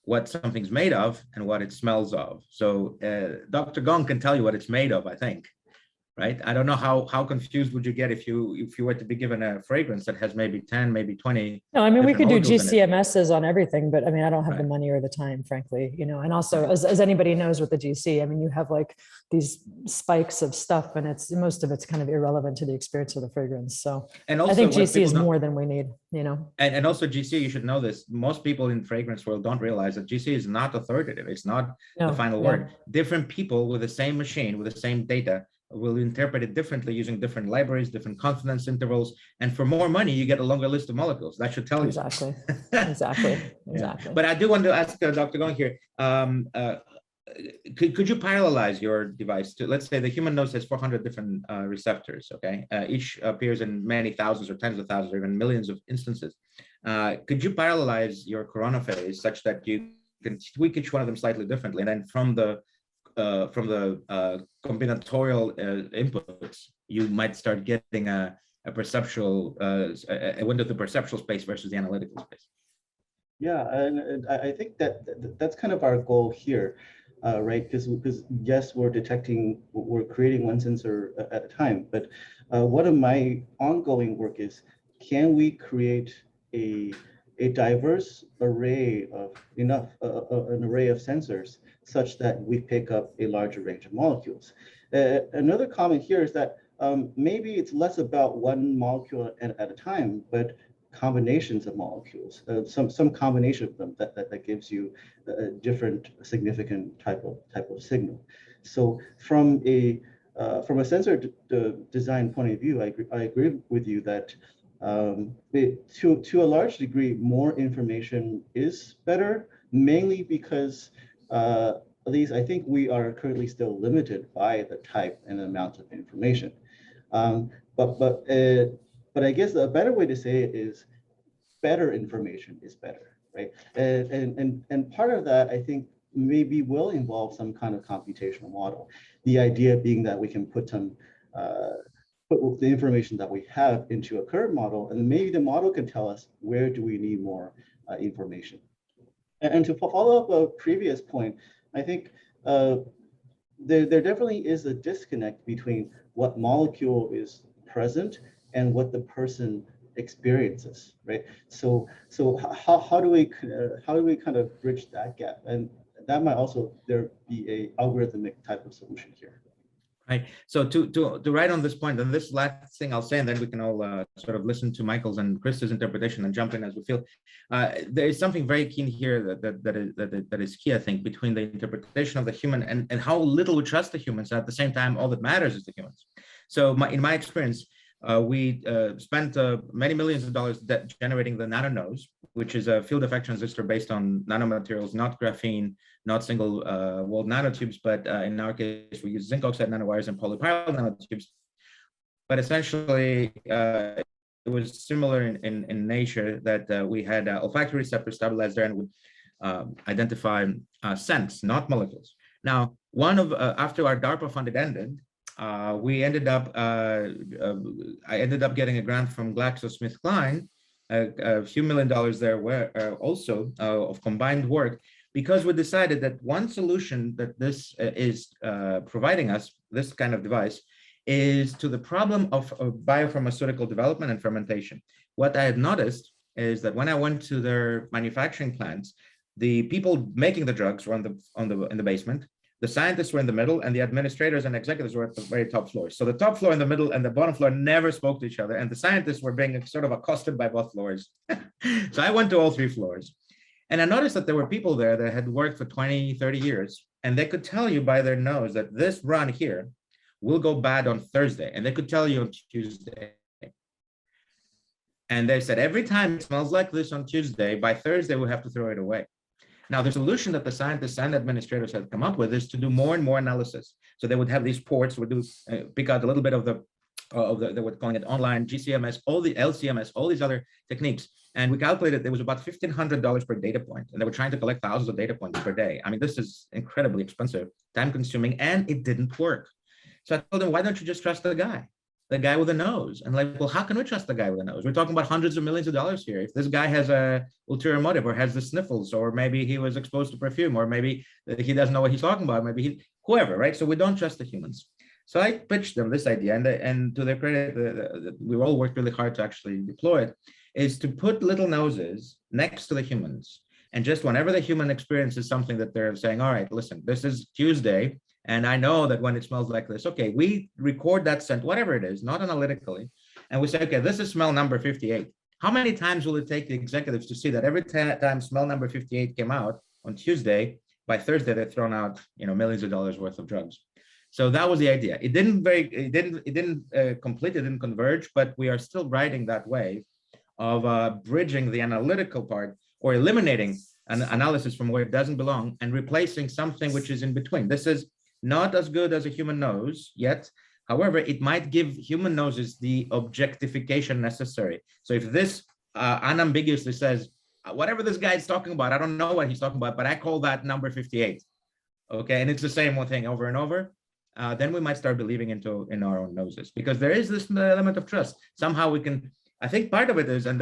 what something's made of and what it smells of. So Dr. Gong can tell you what it's made of, I think, right? I don't know how confused would you get if you were to be given a fragrance that has maybe 10, maybe 20. No, I mean, we could do GCMSs on everything, but I mean, I don't have the money or the time, frankly, you know. And also, as anybody knows with the GC, I mean, you have like these spikes of stuff, and most of it's kind of irrelevant to the experience of the fragrance. So and also, I think GC is more than we need, you know. And also GC, you should know this. Most people in fragrance world don't realize that GC is not authoritative. It's not the final word. Different people with the same machine, with the same data, will interpret it differently using different libraries, different confidence intervals. And for more money, you get a longer list of molecules. That should tell you. Exactly. Exactly. But I do want to ask Dr. Gong here, could you parallelize your device to, let's say the human nose has 400 different receptors, okay? Each appears in many thousands or tens of thousands or even millions of instances. Could you parallelize your coronaphase such that you can tweak each one of them slightly differently? And then from the combinatorial inputs, you might start getting a perceptual, a window to perceptual space versus the analytical space. Yeah, and I think that's kind of our goal here, right? Because yes, we're creating one sensor at a time, but one of my ongoing work is, can we create a diverse array of an array of sensors such that we pick up a larger range of molecules. Another comment here is that maybe it's less about one molecule at a time, but combinations of molecules, some combination of them that gives you a different significant type of signal. So from a sensor design point of view, I agree with you that to a large degree, more information is better, mainly because at least I think we are currently still limited by the type and the amount of information. But I guess a better way to say it is better information is better, right? And part of that, I think, maybe will involve some kind of computational model. The idea being that we can put the information that we have into a current model, and maybe the model can tell us where do we need more information. And to follow up a previous point, I think there definitely is a disconnect between what molecule is present and what the person experiences, right? So how do we kind of bridge that gap? And that might also there be a algorithmic type of solution here. Right. So to write on this point, and this last thing I'll say, and then we can all sort of listen to Michael's and Chris's interpretation and jump in as we feel. There is something very keen here that is key, I think, between the interpretation of the human and how little we trust the humans. And at the same time, all that matters is the humans. So in my experience, we spent many millions of dollars generating the nano nose, which is a field effect transistor based on nanomaterials, not graphene, not single walled nanotubes, but in our case, we use zinc oxide nanowires and polypyrrole nanotubes. But essentially, it was similar in nature that we had olfactory receptors stabilized there and would identify scents, not molecules. Now, after our DARPA funded ended, we ended up, I ended up getting a grant from GlaxoSmithKline, a few $1 million there were also of combined work, because we decided that one solution that this is providing us, this kind of device, is to the problem of biopharmaceutical development and fermentation. What I had noticed is that when I went to their manufacturing plants, the people making the drugs were in the basement, the scientists were in the middle, and the administrators and executives were at the very top floors. So the top floor in the middle and the bottom floor never spoke to each other, and the scientists were being sort of accosted by both floors. So I went to all three floors. And I noticed that there were people there that had worked for 20, 30 years, and they could tell you by their nose that this run here will go bad on Thursday, and they could tell you on Tuesday. And they said, every time it smells like this on Tuesday, by Thursday, we'll have to throw it away. Now, the solution that the scientists and administrators had come up with is to do more and more analysis. So they would have these ports, would pick out a little bit of they were calling it online, GCMS, all the LCMS, all these other techniques. And we calculated there was about $1,500 per data point. And they were trying to collect thousands of data points per day. I mean, this is incredibly expensive, time consuming, and it didn't work. So I told them, why don't you just trust the guy with a nose? And like, well, how can we trust the guy with a nose? We're talking about hundreds of millions of dollars here. If this guy has a ulterior motive or has the sniffles, or maybe he was exposed to perfume, or maybe he doesn't know what he's talking about, maybe whoever, right? So we don't trust the humans. So I pitched them this idea, and to their credit, we all worked really hard to actually deploy it, is to put little noses next to the humans. And just whenever the human experiences something that they're saying, all right, listen, this is Tuesday, and I know that when it smells like this, okay, we record that scent, whatever it is, not analytically. And we say, okay, this is smell number 58. How many times will it take the executives to see that every time smell number 58 came out on Tuesday, by Thursday, they've thrown out, millions of dollars worth of drugs. So that was the idea. It didn't complete, it didn't converge, but we are still riding that wave of bridging the analytical part, or eliminating an analysis from where it doesn't belong and replacing something which is in between. This is not as good as a human nose yet. However, it might give human noses the objectification necessary. So if this unambiguously says, whatever this guy is talking about, I don't know what he's talking about, but I call that number 58. Okay, and it's the same one thing over and over. Then we might start believing in our own noses, because there is this element of trust. Somehow we can, I think part of it is, and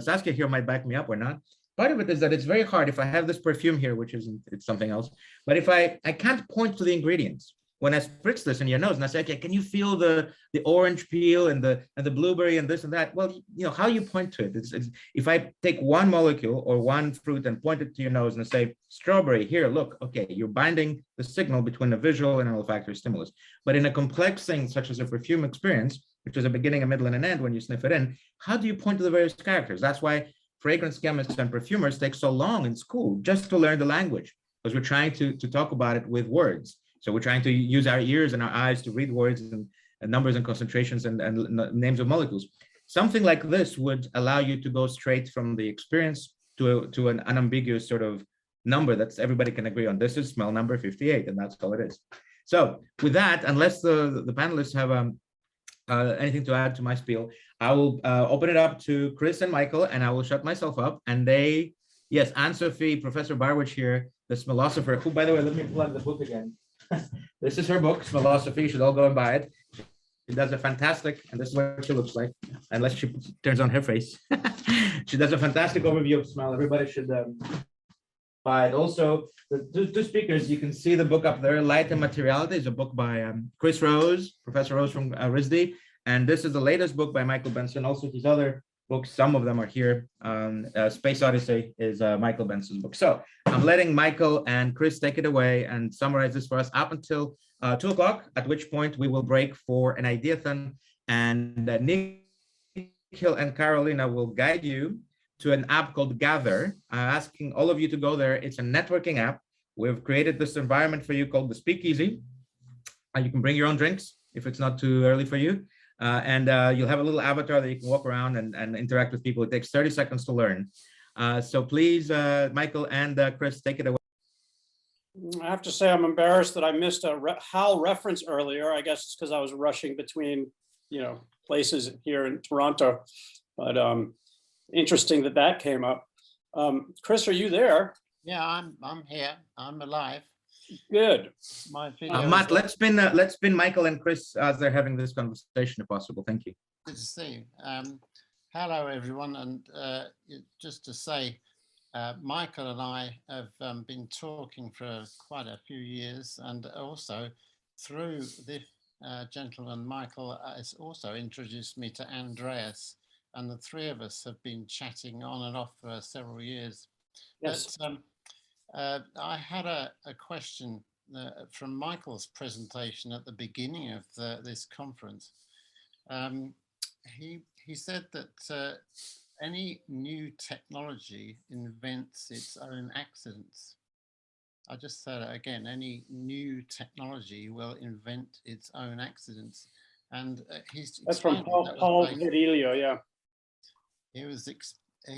Saskia here might back me up or not, part of it is that it's very hard if I have this perfume here, which isn't, it's something else, but if I can't point to the ingredients. When I spritz this in your nose and I say, okay, can you feel the orange peel and the blueberry and this and that? Well, how you point to it. It's, if I take one molecule or one fruit and point it to your nose and say, strawberry, here, look, okay, you're binding the signal between a visual and an olfactory stimulus. But in a complex thing, such as a perfume experience, which is a beginning, a middle, and an end when you sniff it in, how do you point to the various characters? That's why fragrance chemists and perfumers take so long in school just to learn the language, because we're trying to talk about it with words. So we're trying to use our ears and our eyes to read words and numbers and concentrations and names of molecules. Something like this would allow you to go straight from the experience to an unambiguous sort of number that everybody can agree on. This is smell number 58, and that's all it is. So with that, unless the panelists have anything to add to my spiel, I will open it up to Chris and Michael, and I will shut myself up. And they, yes, Anne-Sophie, Professor Barwich here, the smellosopher, who, by the way, let me plug the book again. This is her book, Smellosophy. You should all go and buy it. She does a fantastic, and this is what she looks like, unless she turns on her face. She does a fantastic overview of smell. Everybody should But also the two speakers, you can see the book up there, Light and Materiality, is a book by Chris Rose, Professor Rose from RISD. And this is the latest book by Michael Benson. Also his other books, some of them are here. Space Odyssey is Michael Benson's book. So I'm letting Michael and Chris take it away and summarize this for us up until 2 o'clock, at which point we will break for an ideathon. And Nikhil and Carolina will guide you to an app called Gather. I'm asking all of you to go there. It's a networking app. We've created this environment for you called the Speakeasy. You can bring your own drinks if it's not too early for you. And you'll have a little avatar that you can walk around and interact with people. It takes 30 seconds to learn. So please, Michael and Chris, take it away. I have to say I'm embarrassed that I missed a HAL reference earlier. I guess it's because I was rushing between, places here in Toronto. But interesting that came up. Chris, are you there? Yeah, I'm here. I'm alive. Good. My video Matt, let's spin Michael and Chris as they're having this conversation, if possible. Thank you. Good to see you. Hello, everyone. And just to say, Michael and I have been talking for quite a few years, and also through this gentleman, Michael has also introduced me to Andreas, and the three of us have been chatting on and off for several years. Yes. But, I had a question from Michael's presentation at the beginning of this conference. He said that any new technology invents its own accidents. I just said it again, any new technology will invent its own accidents. And That's from Paul Virilio, yeah. He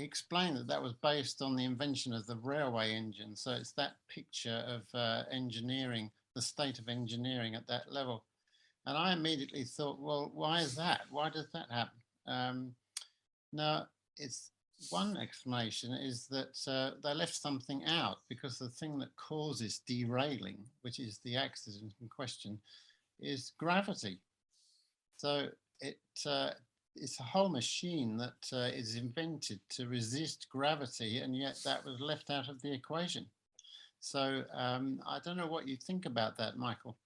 explained that was based on the invention of the railway engine. So it's that picture of engineering, the state of engineering at that level. And I immediately thought, well, why is that? Why does that happen? Now, it's one explanation is that they left something out, because the thing that causes derailing, which is the accident in question, is gravity. So it's a whole machine that is invented to resist gravity, and yet that was left out of the equation. So I don't know what you think about that, Michael.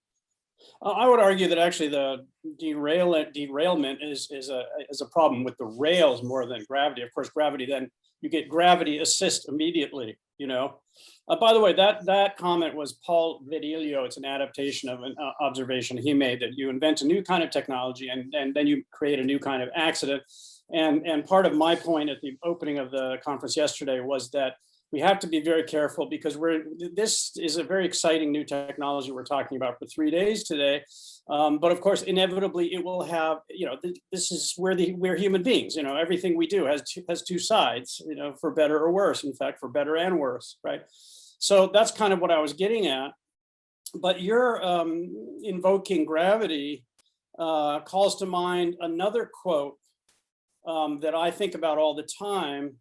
I would argue that actually the derailment is a problem with the rails more than gravity. Of course, gravity, then you get gravity assist immediately, By the way, that comment was Paul Virilio. It's an adaptation of an observation he made, that you invent a new kind of technology and then you create a new kind of accident. And part of my point at the opening of the conference yesterday was that we have to be very careful, because this is a very exciting new technology we're talking about for 3 days today. But of course, inevitably it will have, this is we're human beings, everything we do has two sides, for better or worse, in fact, for better and worse, right? So that's kind of what I was getting at. But your invoking gravity calls to mind another quote that I think about all the time,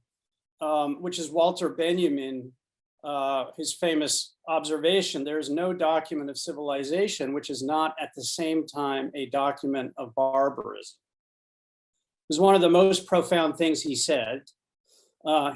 which is Walter Benjamin, his famous observation: there is no document of civilization which is not at the same time a document of barbarism. It was one of the most profound things he said.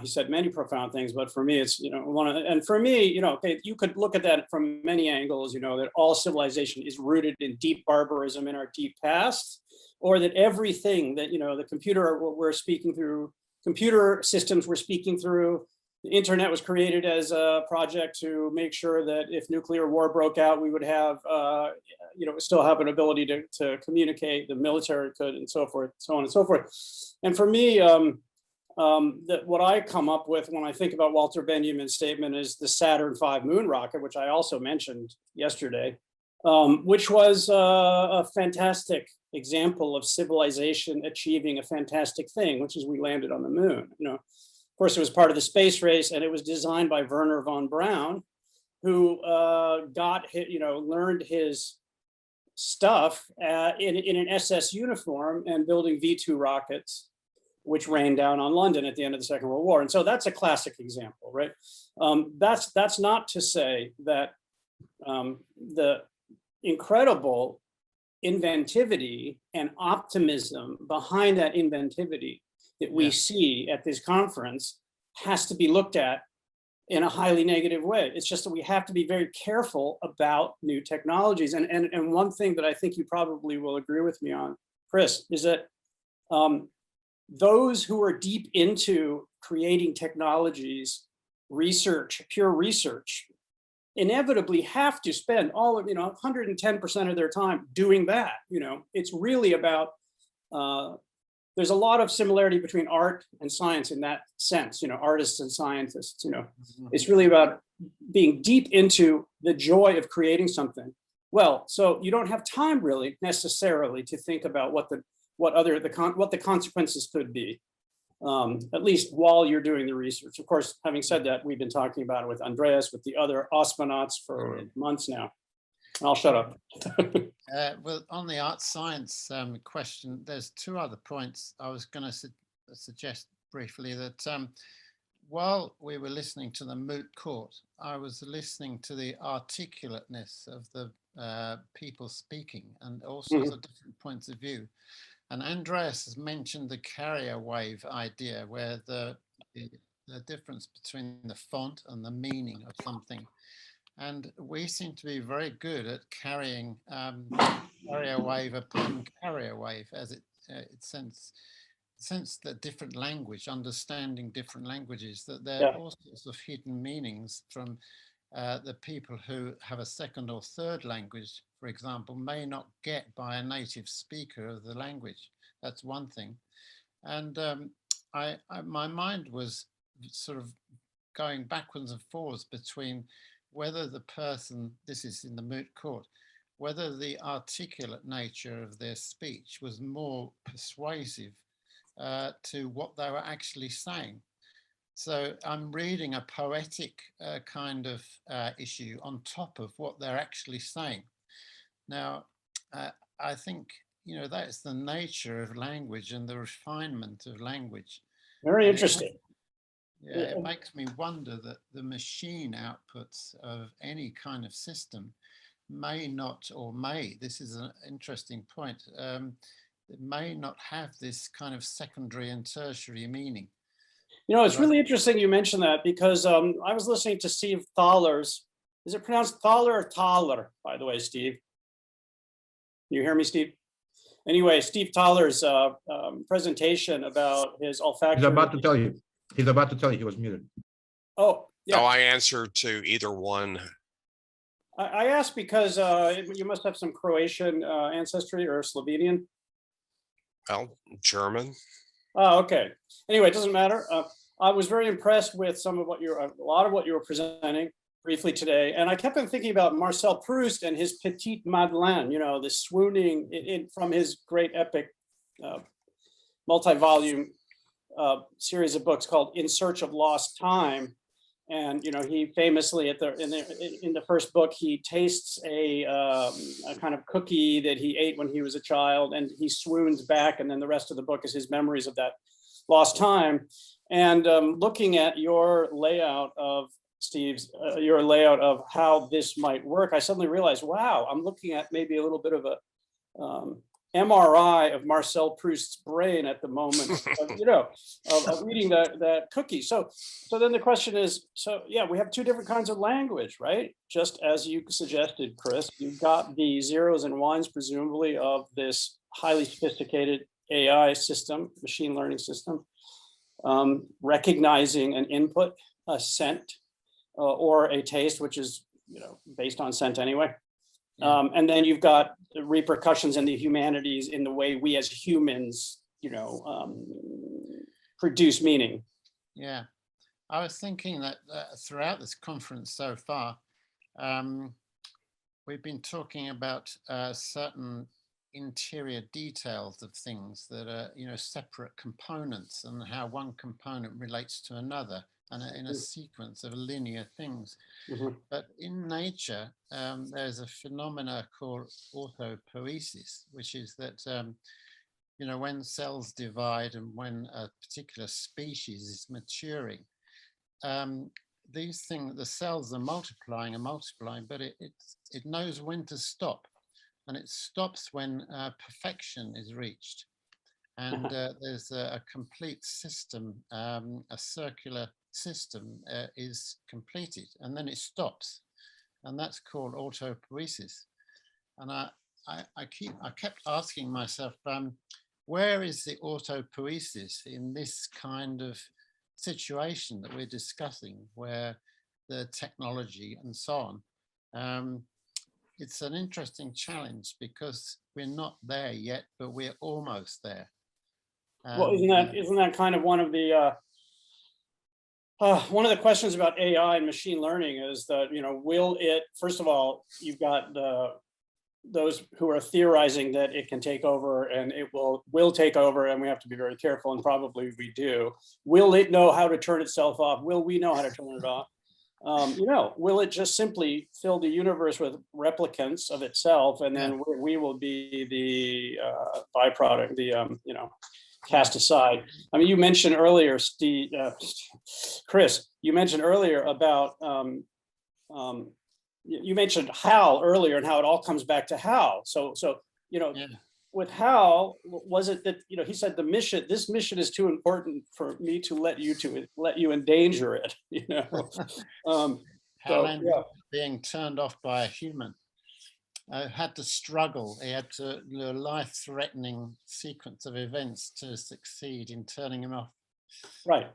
He said many profound things, but for me, it's, and for me, okay, you could look at that from many angles, that all civilization is rooted in deep barbarism in our deep past, or that everything that, the computer we're speaking through, computer systems we're speaking through, the internet was created as a project to make sure that if nuclear war broke out, we would have, still have an ability to communicate, the military could, and so forth, so on and so forth. And for me, that what I come up with when I think about Walter Benjamin's statement is the Saturn V moon rocket, which I also mentioned yesterday, which was a fantastic example of civilization achieving a fantastic thing, which is we landed on the moon. Of course, it was part of the space race, and it was designed by Wernher von Braun, who learned his stuff in an SS uniform and building V2 rockets, which rained down on London at the end of the Second World War. And so that's a classic example, right? That's not to say that the incredible inventivity and optimism behind that inventivity that we see at this conference has to be looked at in a highly negative way. It's just that we have to be very careful about new technologies. And one thing that I think you probably will agree with me on, Chris, is that those who are deep into creating technologies, research, pure research, inevitably have to spend all of, 110% of their time doing that. It's really about, there's a lot of similarity between art and science in that sense, artists and scientists, it's really about being deep into the joy of creating something. Well, so you don't have time really necessarily to think about what the consequences could be, at least while you're doing the research. Of course, having said that, we've been talking about it with Andreas, with the other Osmonauts for months now. I'll shut up. Well, on the art science question, there's two other points I was going to suggest briefly. That while we were listening to the moot court, I was listening to the articulateness of the people speaking and all sorts of different points of view. And Andreas has mentioned the carrier wave idea, where the difference between the font and the meaning of something. And we seem to be very good at carrying carrier wave upon carrier wave, as it sense that different language, understanding different languages, that there are all sorts of hidden meanings from the people who have a second or third language, for example, may not get by a native speaker of the language. That's one thing. And my mind was sort of going backwards and forwards between whether the person, this is in the moot court, whether the articulate nature of their speech was more persuasive to what they were actually saying. So I'm reading a poetic kind of issue on top of what they're actually saying. Now, I think, that's the nature of language and the refinement of language. Very interesting. It makes me wonder that the machine outputs of any kind of system may not, this is an interesting point, it may not have this kind of secondary and tertiary meaning. It's really interesting you mentioned that, because I was listening to Steve Thaler's, is it pronounced Thaler or Thaler, by the way, Steve? You hear me, Steve? Anyway, Steve Thaler's presentation about his olfactory. He's about to tell you. He's about to tell you he was muted. Oh, yeah. No, I answered to either one. I asked because you must have some Croatian ancestry or Slovenian. Well, German. Oh, okay. Anyway, it doesn't matter. I was very impressed with a lot of what you were presenting briefly today. And I kept on thinking about Marcel Proust and his Petite Madeleine, the swooning from his great epic multi-volume series of books called In Search of Lost Time. And he famously in the first book, he tastes a kind of cookie that he ate when he was a child, and he swoons back, and then the rest of the book is his memories of that lost time. And looking at your layout of Steve's, your layout of how this might work, I suddenly realized, wow, I'm looking at maybe a little bit of a MRI of Marcel Proust's brain at the moment, of eating that cookie. So then the question is, we have two different kinds of language, right? Just as you suggested, Chris, you've got the zeros and ones, presumably, of this highly sophisticated AI system, machine learning system, recognizing an input, a scent, or a taste, which is, based on scent anyway. And then you've got the repercussions in the humanities in the way we as humans, produce meaning. Yeah, I was thinking that throughout this conference so far, we've been talking about certain interior details of things that are, separate components, and how one component relates to another, and in a sequence of linear things. But in nature, there's a phenomena called autopoiesis, which is that, when cells divide and when a particular species is maturing, these things, the cells are multiplying, but it knows when to stop, and it stops when perfection is reached. And there's a complete system, a circular system is completed, and then it stops, and that's called autopoiesis. And I kept asking myself, where is the autopoiesis in this kind of situation that we're discussing, where the technology and so on? It's an interesting challenge because we're not there yet, but we're almost there. Well, isn't that kind of one of the questions about AI and machine learning is that, will it, first of all, you've got those who are theorizing that it can take over, and it will take over, and we have to be very careful, and probably we do. Will it know how to turn itself off? Will we know how to turn it off? Will it just simply fill the universe with replicants of itself, and then we will be the byproduct, cast aside? I mean, you mentioned earlier, Chris, you mentioned earlier about, you mentioned Hal earlier and how it all comes back to Hal. So with Hal, was it that, he said this mission is too important for me to let you endanger it, Hal ended up being turned off by a human. Had to struggle. He had a life-threatening sequence of events to succeed in turning him off. Right.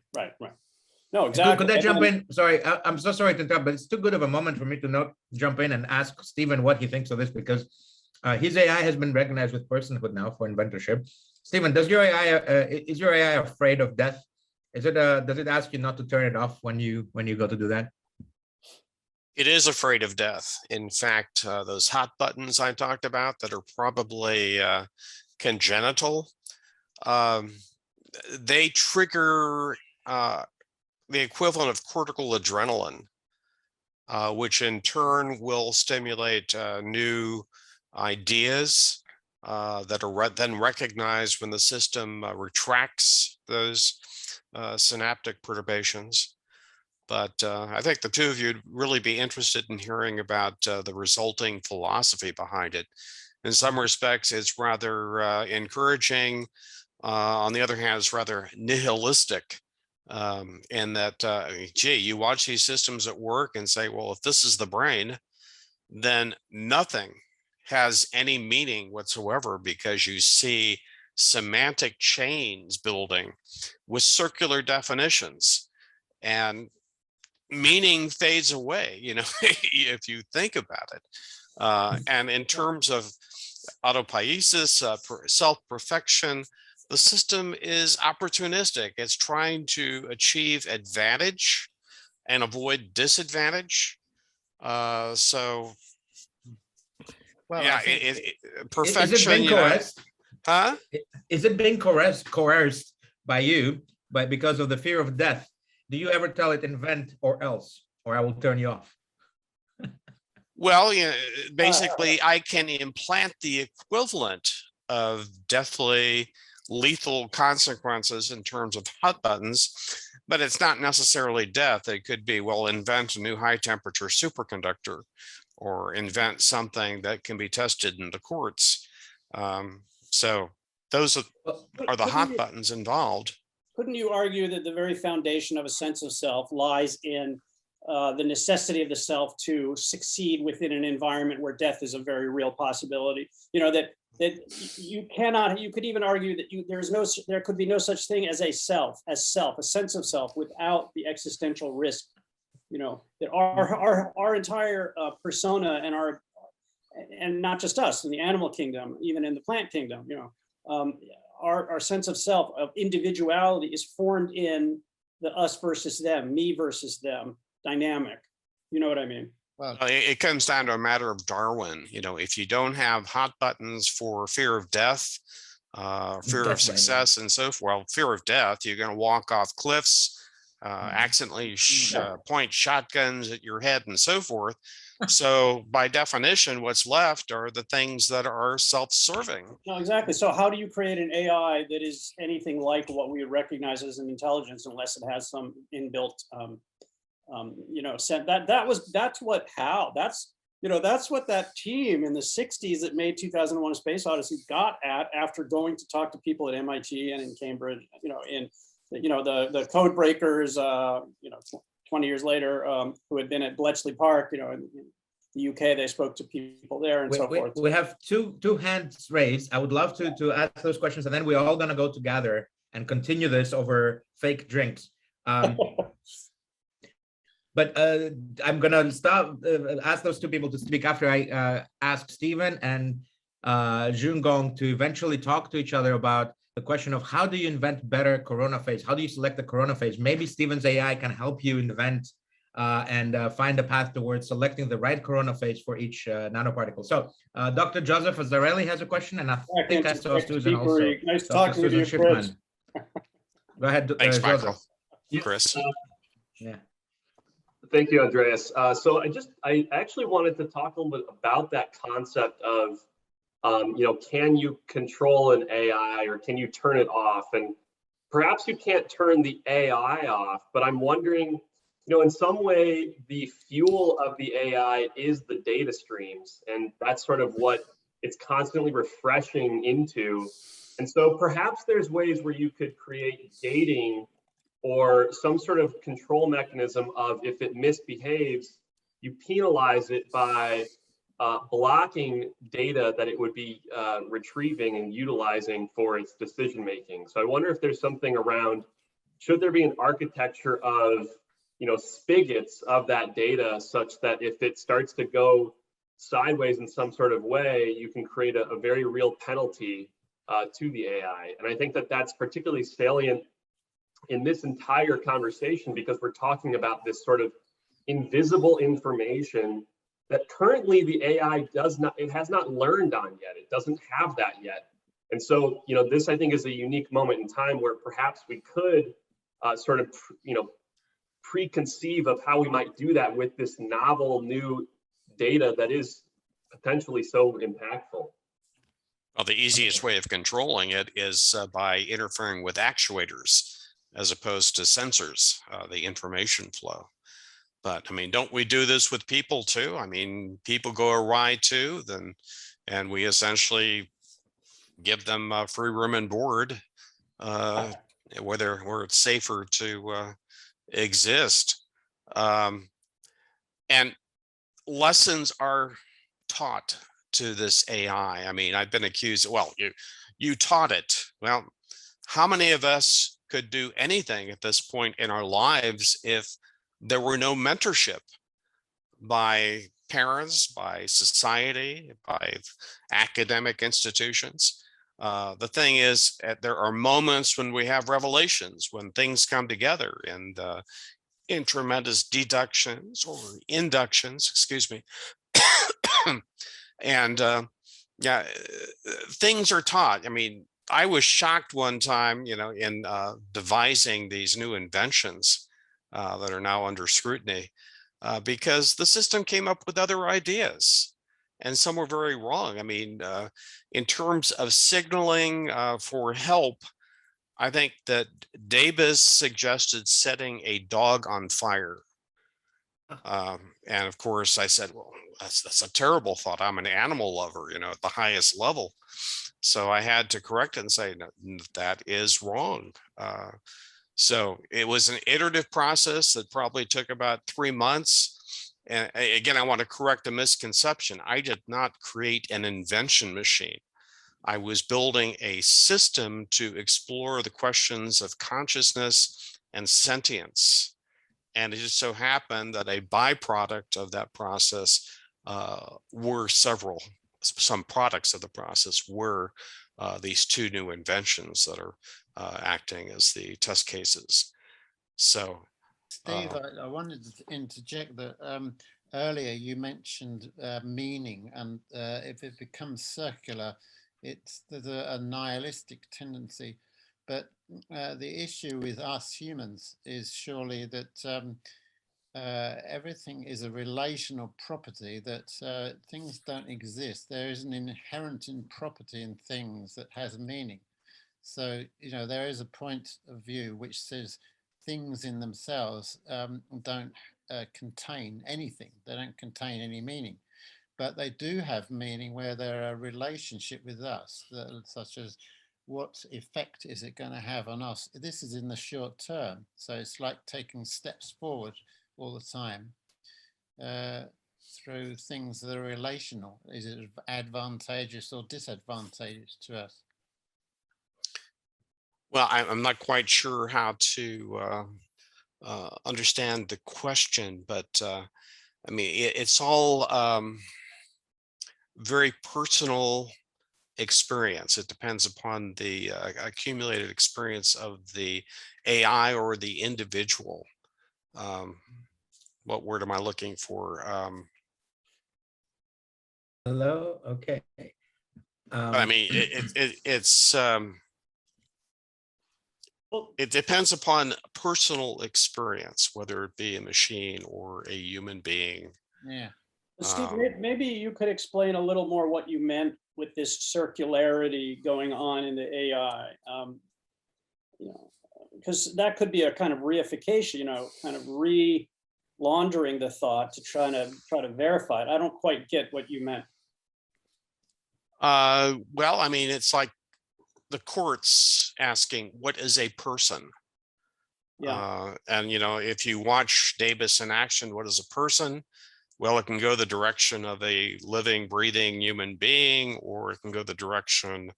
No, exactly. Could I jump in? Sorry, I'm so sorry to interrupt, but it's too good of a moment for me to not jump in and ask Stephen what he thinks of this, because his AI has been recognized with personhood now for inventorship. Stephen, is your AI afraid of death? Does it ask you not to turn it off when you go to do that? It is afraid of death. In fact, those hot buttons I talked about that are probably congenital, they trigger the equivalent of cortical adrenaline, which in turn will stimulate new ideas that are then recognized when the system retracts those synaptic perturbations. But I think the two of you would really be interested in hearing about the resulting philosophy behind it. In some respects, it's rather encouraging. On the other hand, it's rather nihilistic in that, gee, you watch these systems at work and say, well, if this is the brain, then nothing has any meaning whatsoever, because you see semantic chains building with circular definitions, and meaning fades away, if you think about it. And in terms of autopoiesis, self-perfection, the system is opportunistic. It's trying to achieve advantage and avoid disadvantage. So, well, yeah, perfection. Is it being coerced? Huh? Is it being coerced by you, because of the fear of death? Do you ever tell it invent or else, or I will turn you off? Well, basically, I can implant the equivalent of deathly, lethal consequences in terms of hot buttons, but it's not necessarily death. It could be, well, invent a new high temperature superconductor, or invent something that can be tested in the courts. So those are the hot buttons involved. Couldn't you argue that the very foundation of a sense of self lies in the necessity of the self to succeed within an environment where death is a very real possibility? That you cannot. You could even argue that there could be no such thing as a sense of self, without the existential risk. That our entire persona and not just us in the animal kingdom, even in the plant kingdom, our sense of self, of individuality, is formed in the us versus them, me versus them dynamic. You know what I mean? Well, it comes down to a matter of Darwin. If you don't have hot buttons for fear of death, fear of success, and so forth, well, fear of death, you're going to walk off cliffs, accidentally point shotguns at your head and so forth. So by definition, what's left are the things that are self-serving. No, exactly. So how do you create an AI that is anything like what we would recognize as an intelligence, unless it has some inbuilt, that's that's what that team in the 60s that made 2001: A Space Odyssey got at after going to talk to people at MIT and in Cambridge, the code breakers, 20 years later, who had been at Bletchley Park, in the UK, they spoke to people there and so forth. We have two hands raised. I would love to ask those questions, and then we're all going to go together and continue this over fake drinks. But I'm going to stop, ask those two people to speak after I ask Stephen and Xun Gong to eventually talk to each other about the question of how do you invent better corona phase? How do you select the corona phase? Maybe Stephen's AI can help you invent and find a path towards selecting the right corona phase for each nanoparticle. So Dr. Joseph Azzarelli has a question, and I think I saw Susan also. Nice Dr. talking to you, Susan Chris. Shipman. Go ahead, Thanks, Michael. Joseph. Chris. Yeah. Thank you, Andreas. So I actually wanted to talk a little bit about that concept of, can you control an AI or can you turn it off? And perhaps you can't turn the AI off, but I'm wondering, in some way, the fuel of the AI is the data streams, and that's sort of what it's constantly refreshing into. And so perhaps there's ways where you could create gating or some sort of control mechanism of, if it misbehaves, you penalize it by blocking data that it would be retrieving and utilizing for its decision making. So I wonder if there's something around, should there be an architecture of spigots of that data, such that if it starts to go sideways in some sort of way, you can create a very real penalty to the AI. And I think that that's particularly salient in this entire conversation, because we're talking about this sort of invisible information that currently the AI has not learned on yet. It doesn't have that yet. And so, this I think is a unique moment in time where perhaps we could sort of, preconceive of how we might do that with this novel new data that is potentially so impactful. Well, the easiest way of controlling it is by interfering with actuators as opposed to sensors, the information flow. But I mean, don't we do this with people too? I mean, people go awry too, and we essentially give them free room and board, where it's safer to exist. And lessons are taught to this AI. I mean, I've been accused, well, you taught it. Well, how many of us could do anything at this point in our lives if there were no mentorship by parents, by society, by academic institutions? The thing is, there are moments when we have revelations, when things come together in tremendous deductions or inductions, excuse me. And things are taught. I mean, I was shocked one time, in devising these new inventions that are now under scrutiny, because the system came up with other ideas, and some were very wrong. I mean, in terms of signaling for help, I think that Davis suggested setting a dog on fire. And of course I said, well, that's a terrible thought. I'm an animal lover, at the highest level. So I had to correct it and say, no, that is wrong. So it was an iterative process that probably took about 3 months. And again, I want to correct the misconception. I did not create an invention machine. I was building a system to explore the questions of consciousness and sentience. And it just so happened that a byproduct of that process were some products of the process were these two new inventions that are acting as the test cases. So, Steve, I wanted to interject that earlier you mentioned meaning, and if it becomes circular, there's a nihilistic tendency. But the issue with us humans is surely that everything is a relational property, that things don't exist. There is an inherent property in things that has meaning. So, there is a point of view which says things in themselves don't contain anything. They don't contain any meaning. but they do have meaning where they're a relationship with us, such as what effect is it going to have on us? This is in the short term. So it's like taking steps forward all the time through things that are relational. Is it advantageous or disadvantageous to us? Well, I'm not quite sure how to understand the question, but I mean, it's all very personal experience. It depends upon the accumulated experience of the AI or the individual. What word am I looking for? Hello. Okay. I mean, it depends upon personal experience, whether it be a machine or a human being. Yeah. Steve, maybe you could explain a little more what you meant with this circularity going on in the AI. You know, because that could be a kind of reification, you know, kind of re-laundering the thought to try to verify it. I don't quite get what you meant. Well, I mean, it's like the courts asking, what is a person? Yeah. And, you know, if you watch Davis in action, what is a person? Well, it can go the direction of a living, breathing human being, or it can go the direction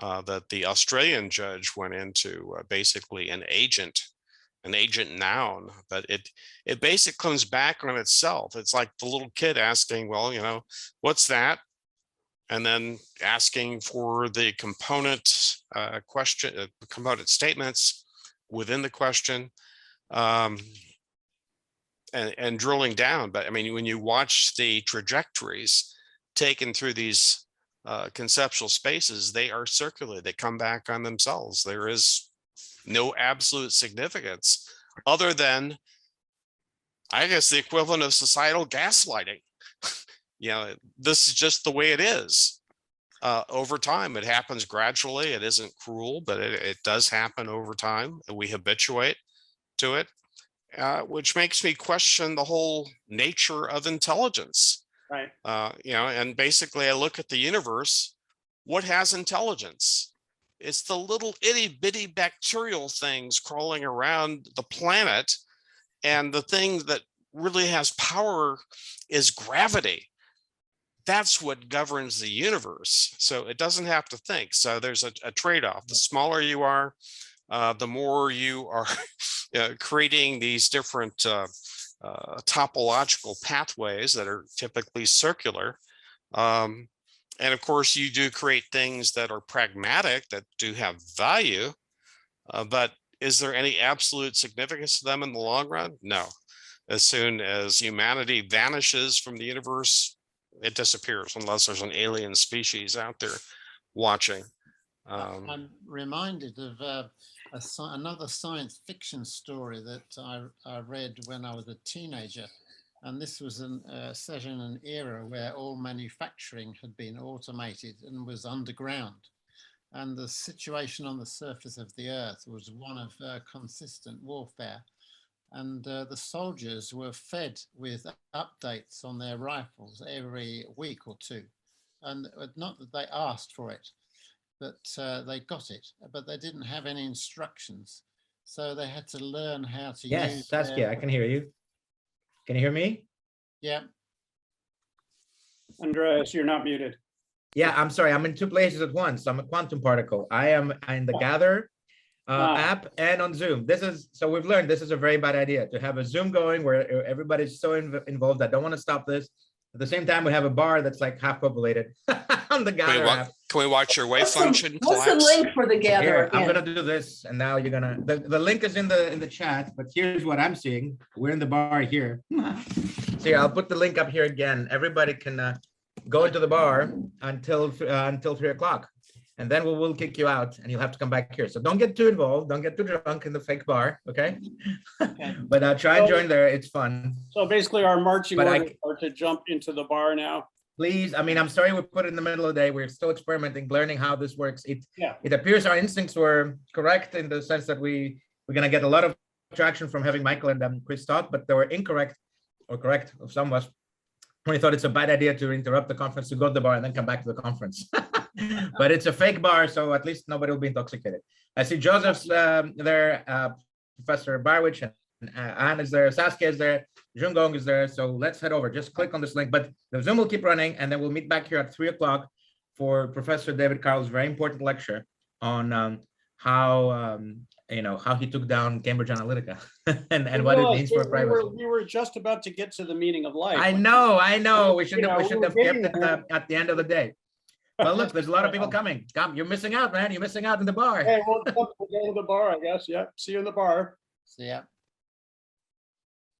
that the Australian judge went into, basically an agent noun. But it basically comes back on itself. It's like the little kid asking, well, you know, what's that? And then asking for the component component statements within the question, and drilling down. But I mean, when you watch the trajectories taken through these conceptual spaces, they are circular. They come back on themselves. There is no absolute significance other than, I guess, the equivalent of societal gaslighting. You know, this is just the way it is. Over time, it happens gradually. It isn't cruel, but it does happen over time. We habituate to it, which makes me question the whole nature of intelligence. Right. You know, and basically I look at the universe. What has intelligence? It's the little itty bitty bacterial things crawling around the planet. And the thing that really has power is gravity. That's what governs the universe. So it doesn't have to think. So there's a trade-off. The smaller you are, the more you are creating these different topological pathways that are typically circular. And of course, you do create things that are pragmatic, that do have value. But is there any absolute significance to them in the long run? No. As soon as humanity vanishes from the universe, it disappears unless there's an alien species out there watching. I'm reminded of another science fiction story that I read when I was a teenager. And this was set in an era where all manufacturing had been automated and was underground. And the situation on the surface of the earth was one of consistent warfare. And the soldiers were fed with updates on their rifles every week or two. And not that they asked for it, but they got it, but they didn't have any instructions. So they had to learn how to use. Yes, Saskia, I can hear you. Can you hear me? Yeah. Andreas, you're not muted. Yeah, I'm sorry. I'm in two places at once. I'm a quantum particle. I am in the Gather app and on Zoom. So we've learned this is a very bad idea to have a Zoom going where everybody's so involved. I don't want to stop this. At the same time, we have a bar that's like half populated on the Gather app. Can we watch your wave function? What's the link for the Gather? Here, I'm gonna do this, and now you're gonna. The link is in the chat, but here's what I'm seeing. We're in the bar here. So yeah, I'll put the link up here again. Everybody can go into the bar until 3 o'clock, and then we'll kick you out, and you'll have to come back here. So don't get too involved. Don't get too drunk in the fake bar, okay? But try and join there. It's fun. So basically, our marching orders are to jump into the bar now. Please, I mean, I'm sorry we put it in the middle of the day. We're still experimenting, learning how this works. It appears our instincts were correct in the sense that we're gonna get a lot of traction from having Michael and Chris talk, but they were incorrect or correct of some of us We thought it's a bad idea to interrupt the conference to go to the bar and then come back to the conference. But it's a fake bar, so at least nobody will be intoxicated. I see Joseph's there, Professor Barwich, and Anne is there, Saskia is there, Xun Gong is there. So let's head over. Just click on this link, but the Zoom will keep running, and then we'll meet back here at 3 o'clock for Professor David Carl's very important lecture on how how he took down Cambridge Analytica and what it means for privacy. We were just about to get to the meaning of life. I know. We should have kept it at the end of the day. Well, look, there's a lot of people coming. Come, you're missing out, man. You're missing out in the bar. Hey, we'll go to the bar, I guess. Yeah. See you in the bar. So yeah.